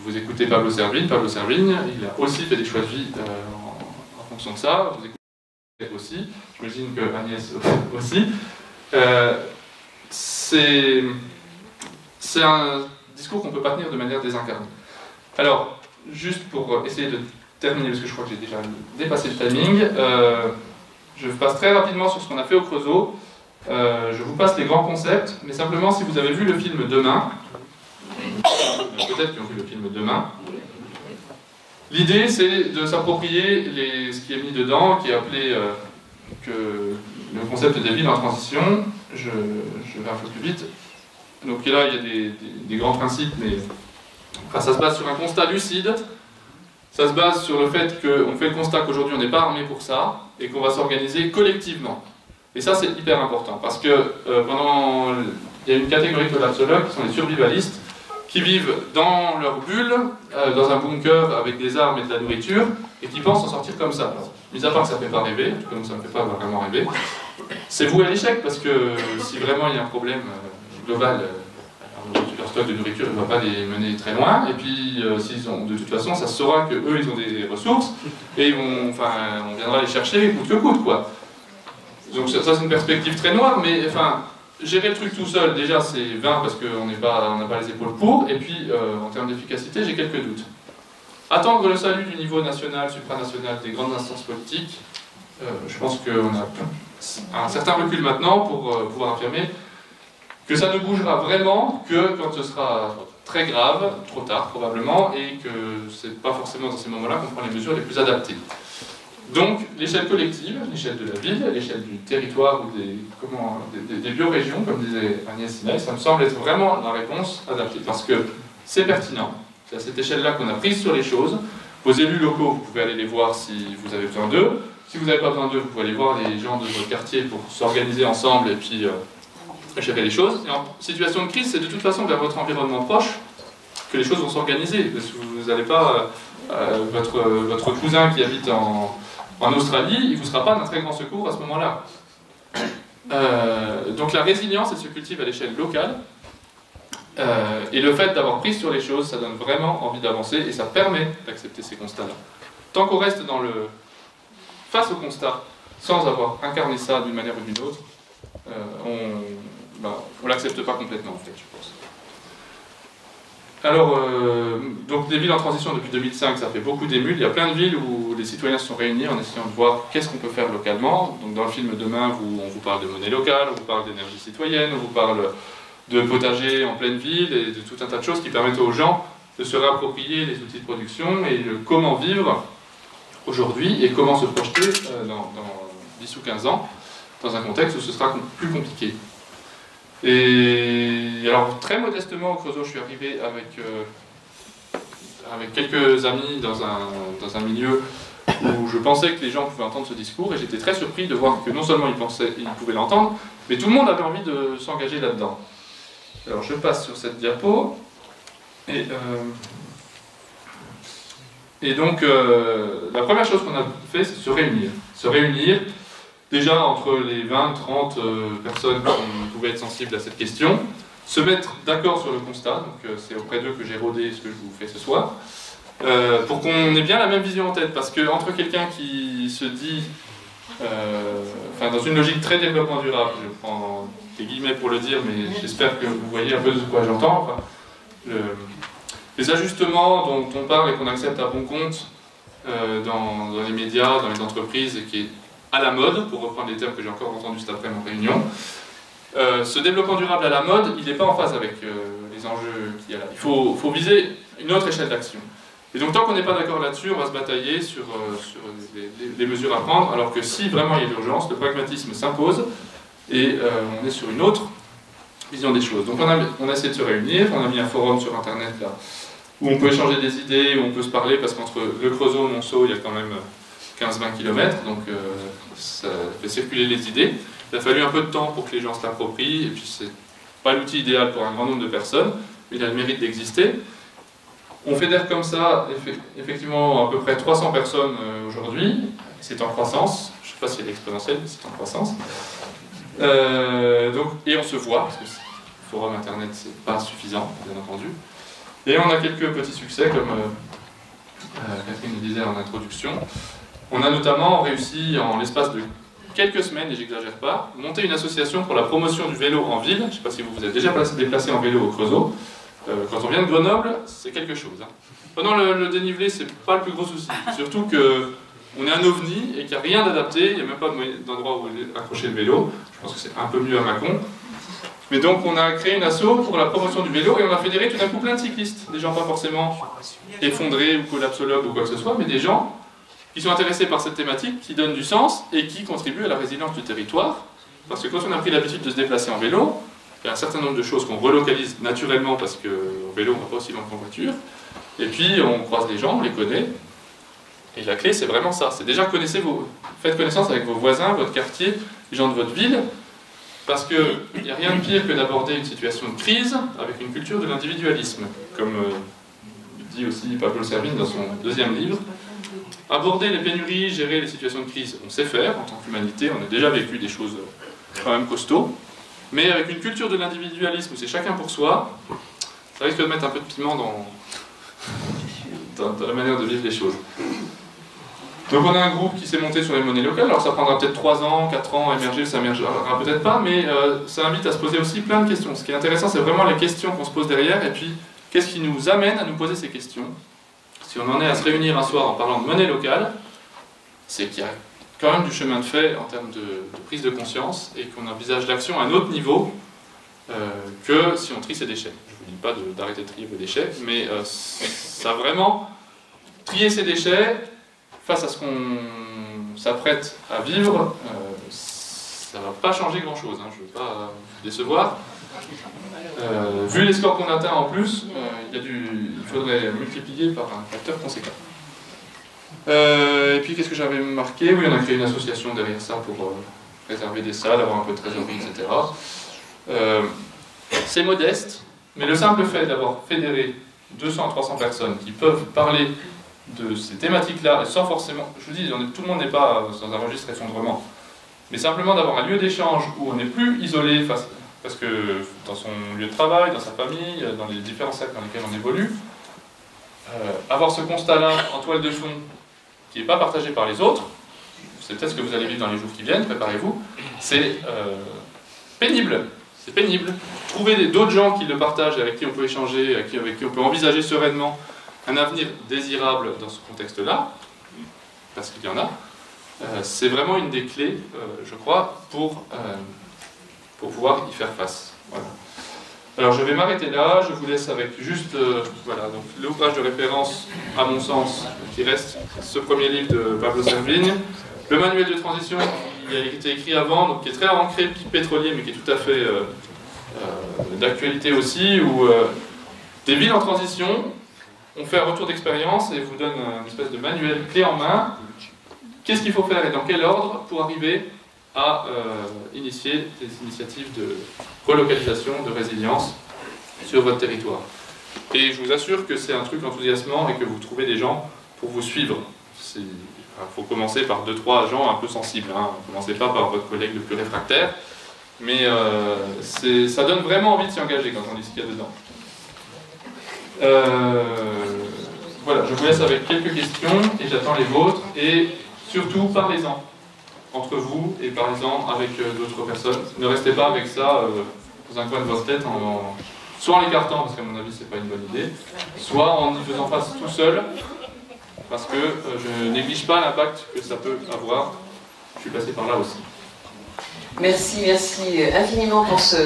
Vous écoutez Pablo Servigne, il a aussi fait des choix de vie en fonction de ça, vous écoutez aussi, j'imagine que Agnès aussi. C'est un discours qu'on ne peut pas tenir de manière désincarnée. Alors, juste pour essayer de terminer, parce que je crois que j'ai déjà dépassé le timing, je passe très rapidement sur ce qu'on a fait au Creusot. Je vous passe les grands concepts, mais simplement si vous avez vu le film Demain, peut-être qu'ils ont vu le film Demain, l'idée c'est de s'approprier ce qui est mis dedans, qui est appelé le concept des villes en transition. Je vais un peu plus vite. Donc là, il y a des grands principes, mais enfin, ça se base sur un constat lucide. Ça se base sur le fait qu'on fait le constat qu'aujourd'hui on n'est pas armé pour ça, et qu'on va s'organiser collectivement. Et ça, c'est hyper important, parce que il y a une catégorie de collapsologues qui sont les survivalistes, qui vivent dans leur bulle, dans un bunker avec des armes et de la nourriture, et qui pensent s'en sortir comme ça. Alors, mis à part que ça ne fait pas rêver, en tout cas ça ne me fait pas vraiment rêver, c'est voué à l'échec, parce que si vraiment il y a un problème global, leur stock de nourriture ne va pas les mener très loin, et puis de toute façon ça se saura qu'eux ils ont des ressources, et on viendra les chercher coûte que coûte, quoi. Donc ça c'est une perspective très noire, mais enfin, gérer le truc tout seul, déjà c'est vain parce qu'on n'a pas les épaules pour, et puis en termes d'efficacité, j'ai quelques doutes. Attendre le salut du niveau national, supranational, des grandes instances politiques, je pense qu'on a un certain recul maintenant pour pouvoir affirmer que ça ne bougera vraiment que quand ce sera très grave, trop tard probablement, et que c'est pas forcément dans ces moments-là qu'on prend les mesures les plus adaptées. Donc l'échelle collective, l'échelle de la ville, l'échelle du territoire ou des biorégions, comme disait Agnès Sinaï, ça me semble être vraiment la réponse adaptée, parce que c'est pertinent. C'est à cette échelle-là qu'on a prise sur les choses. Vos élus locaux, vous pouvez aller les voir si vous avez besoin d'eux. Si vous n'avez pas besoin d'eux, vous pouvez aller voir les gens de votre quartier pour s'organiser ensemble et puis gérer les choses. Et en situation de crise, c'est de toute façon vers votre environnement proche que les choses vont s'organiser. Parce que vous n'allez pas... votre cousin qui habite en Australie, il ne vous sera pas d'un très grand secours à ce moment-là. Donc la résilience, elle se cultive à l'échelle locale. Et le fait d'avoir pris sur les choses, ça donne vraiment envie d'avancer et ça permet d'accepter ces constats-là. Tant qu'on reste face au constat, sans avoir incarné ça d'une manière ou d'une autre, on ne l'accepte pas complètement, en fait, je pense. Alors, donc des villes en transition depuis 2005, ça fait beaucoup d'émules. Il y a plein de villes où les citoyens se sont réunis en essayant de voir qu'est-ce qu'on peut faire localement. Donc dans le film Demain, on vous parle de monnaie locale, on vous parle d'énergie citoyenne, on vous parle de potager en pleine ville et de tout un tas de choses qui permettent aux gens de se réapproprier les outils de production et de comment vivre aujourd'hui et comment se projeter dans 10 ou 15 ans dans un contexte où ce sera plus compliqué. Et alors, très modestement, au Creusot, je suis arrivé avec quelques amis dans un milieu où je pensais que les gens pouvaient entendre ce discours, et j'étais très surpris de voir que non seulement ils pouvaient l'entendre, mais tout le monde avait envie de s'engager là-dedans. Alors, je passe sur cette diapo, et donc, la première chose qu'on a fait, c'est se réunir. Se réunir, déjà entre les 20, 30 personnes qui pouvaient être sensibles à cette question, se mettre d'accord sur le constat, donc c'est auprès d'eux que j'ai rodé ce que je vous fais ce soir, pour qu'on ait bien la même vision en tête, parce que entre quelqu'un qui se dit, dans une logique très développement durable, je prends des guillemets pour le dire, mais j'espère que vous voyez un peu de quoi j'entends, les ajustements dont on parle et qu'on accepte à bon compte dans les médias, dans les entreprises, et qui est à la mode, pour reprendre les termes que j'ai encore entendus cet après-midi en réunion. Ce développement durable à la mode, il n'est pas en phase avec les enjeux qu'il y a là. Il faut viser une autre échelle d'action. Et donc tant qu'on n'est pas d'accord là-dessus, on va se batailler sur les mesures à prendre, alors que si vraiment il y a l'urgence, le pragmatisme s'impose, et on est sur une autre vision des choses. Donc on a essayé de se réunir, on a mis un forum sur Internet là, où on peut échanger des idées, où on peut se parler, parce qu'entre le Creusot et Monceau, il y a quand même 15-20 km, donc ça fait circuler les idées. Il a fallu un peu de temps pour que les gens se l'approprient, et puis c'est pas l'outil idéal pour un grand nombre de personnes, mais il a le mérite d'exister. On fédère comme ça, effectivement, à peu près 300 personnes aujourd'hui, c'est en croissance, je ne sais pas si elle est exponentielle, mais c'est en croissance. Et on se voit, parce que le forum internet c'est pas suffisant, bien entendu. Et on a quelques petits succès, comme Catherine le disait en introduction. On a notamment réussi, en l'espace de quelques semaines, et j'exagère pas, monter une association pour la promotion du vélo en ville. Je ne sais pas si vous vous êtes déjà déplacé en vélo au Creusot. Quand on vient de Grenoble, c'est quelque chose. Pendant le dénivelé, c'est pas le plus gros souci. Surtout qu'on est un ovni et qu'il n'y a rien d'adapté, il n'y a même pas d'endroit où accrocher le vélo. Je pense que c'est un peu mieux à Mâcon. Mais donc on a créé une asso pour la promotion du vélo et on a fédéré tout d'un coup plein de cyclistes. Des gens pas forcément effondrés ou collapsologues ou quoi que ce soit, mais des gens qui sont intéressés par cette thématique, qui donnent du sens et qui contribuent à la résilience du territoire. Parce que quand on a pris l'habitude de se déplacer en vélo, il y a un certain nombre de choses qu'on relocalise naturellement parce qu'au vélo on ne va pas aussi loin qu'en voiture. Et puis on croise les gens, on les connaît. Et la clé c'est vraiment ça, c'est déjà faites connaissance avec vos voisins, votre quartier, les gens de votre ville. Parce qu'il n'y a rien de pire que d'aborder une situation de crise avec une culture de l'individualisme. Comme dit aussi Pablo Servigne dans son deuxième livre. Aborder les pénuries, gérer les situations de crise, on sait faire, en tant qu'humanité, on a déjà vécu des choses quand même costauds, mais avec une culture de l'individualisme où c'est chacun pour soi, ça risque de mettre un peu de piment dans la manière de vivre les choses. Donc on a un groupe qui s'est monté sur les monnaies locales, alors ça prendra peut-être 3 ans, 4 ans à émerger, ça émergera peut-être pas, mais ça invite à se poser aussi plein de questions. Ce qui est intéressant, c'est vraiment les questions qu'on se pose derrière, et puis qu'est-ce qui nous amène à nous poser ces questions. Si on en est à se réunir un soir en parlant de monnaie locale, c'est qu'il y a quand même du chemin de fait en termes de prise de conscience et qu'on envisage l'action à un autre niveau que si on trie ses déchets. Je ne vous dis pas d'arrêter de trier vos déchets, mais ça vraiment trier ses déchets face à ce qu'on s'apprête à vivre, ça ne va pas changer grand-chose, hein, je ne veux pas vous décevoir. Vu les scores qu'on atteint en plus, il faudrait multiplier par un facteur conséquent. Et puis qu'est-ce que j'avais marqué? Oui, on a créé une association derrière ça pour réserver des salles, avoir un peu de trésorerie, etc. C'est modeste, mais le simple fait d'avoir fédéré 200 à 300 personnes qui peuvent parler de ces thématiques-là, sans forcément, je vous dis, tout le monde n'est pas dans un registre effondrement, mais simplement d'avoir un lieu d'échange où on n'est plus isolé parce que dans son lieu de travail, dans sa famille, dans les différents cercles dans lesquels on évolue, avoir ce constat-là en toile de fond qui n'est pas partagé par les autres, c'est peut-être ce que vous allez vivre dans les jours qui viennent, préparez-vous, c'est pénible. C'est pénible. Trouver d'autres gens qui le partagent, avec qui on peut échanger, avec qui on peut envisager sereinement un avenir désirable dans ce contexte-là, parce qu'il y en a, c'est vraiment une des clés, je crois, pour pouvoir y faire face. Voilà. Alors je vais m'arrêter là, je vous laisse avec juste voilà, donc l'ouvrage de référence, à mon sens, qui reste ce premier livre de Pablo Servigne, le manuel de transition qui a été écrit avant, donc qui est très ancré, pétrolier, mais qui est tout à fait d'actualité aussi, où des villes en transition, on fait un retour d'expérience et vous donne une espèce de manuel clé en main. Qu'est-ce qu'il faut faire et dans quel ordre pour arriver à initier des initiatives de relocalisation, de résilience sur votre territoire. Et je vous assure que c'est un truc enthousiasmant et que vous trouvez des gens pour vous suivre. Il faut commencer par 2-3 gens un peu sensibles. Hein. Ne commencez pas par votre collègue le plus réfractaire. Mais ça donne vraiment envie de s'y engager quand on dit ce qu'il y a dedans. Voilà, je vous laisse avec quelques questions et j'attends les vôtres. Et surtout, parlez-en entre vous et parlez-en avec d'autres personnes. Ne restez pas avec ça dans un coin de votre tête, soit en l'écartant, parce qu'à mon avis, c'est pas une bonne idée, soit en y faisant face tout seul, parce que je néglige pas l'impact que ça peut avoir. Je suis passé par là aussi. Merci infiniment pour ce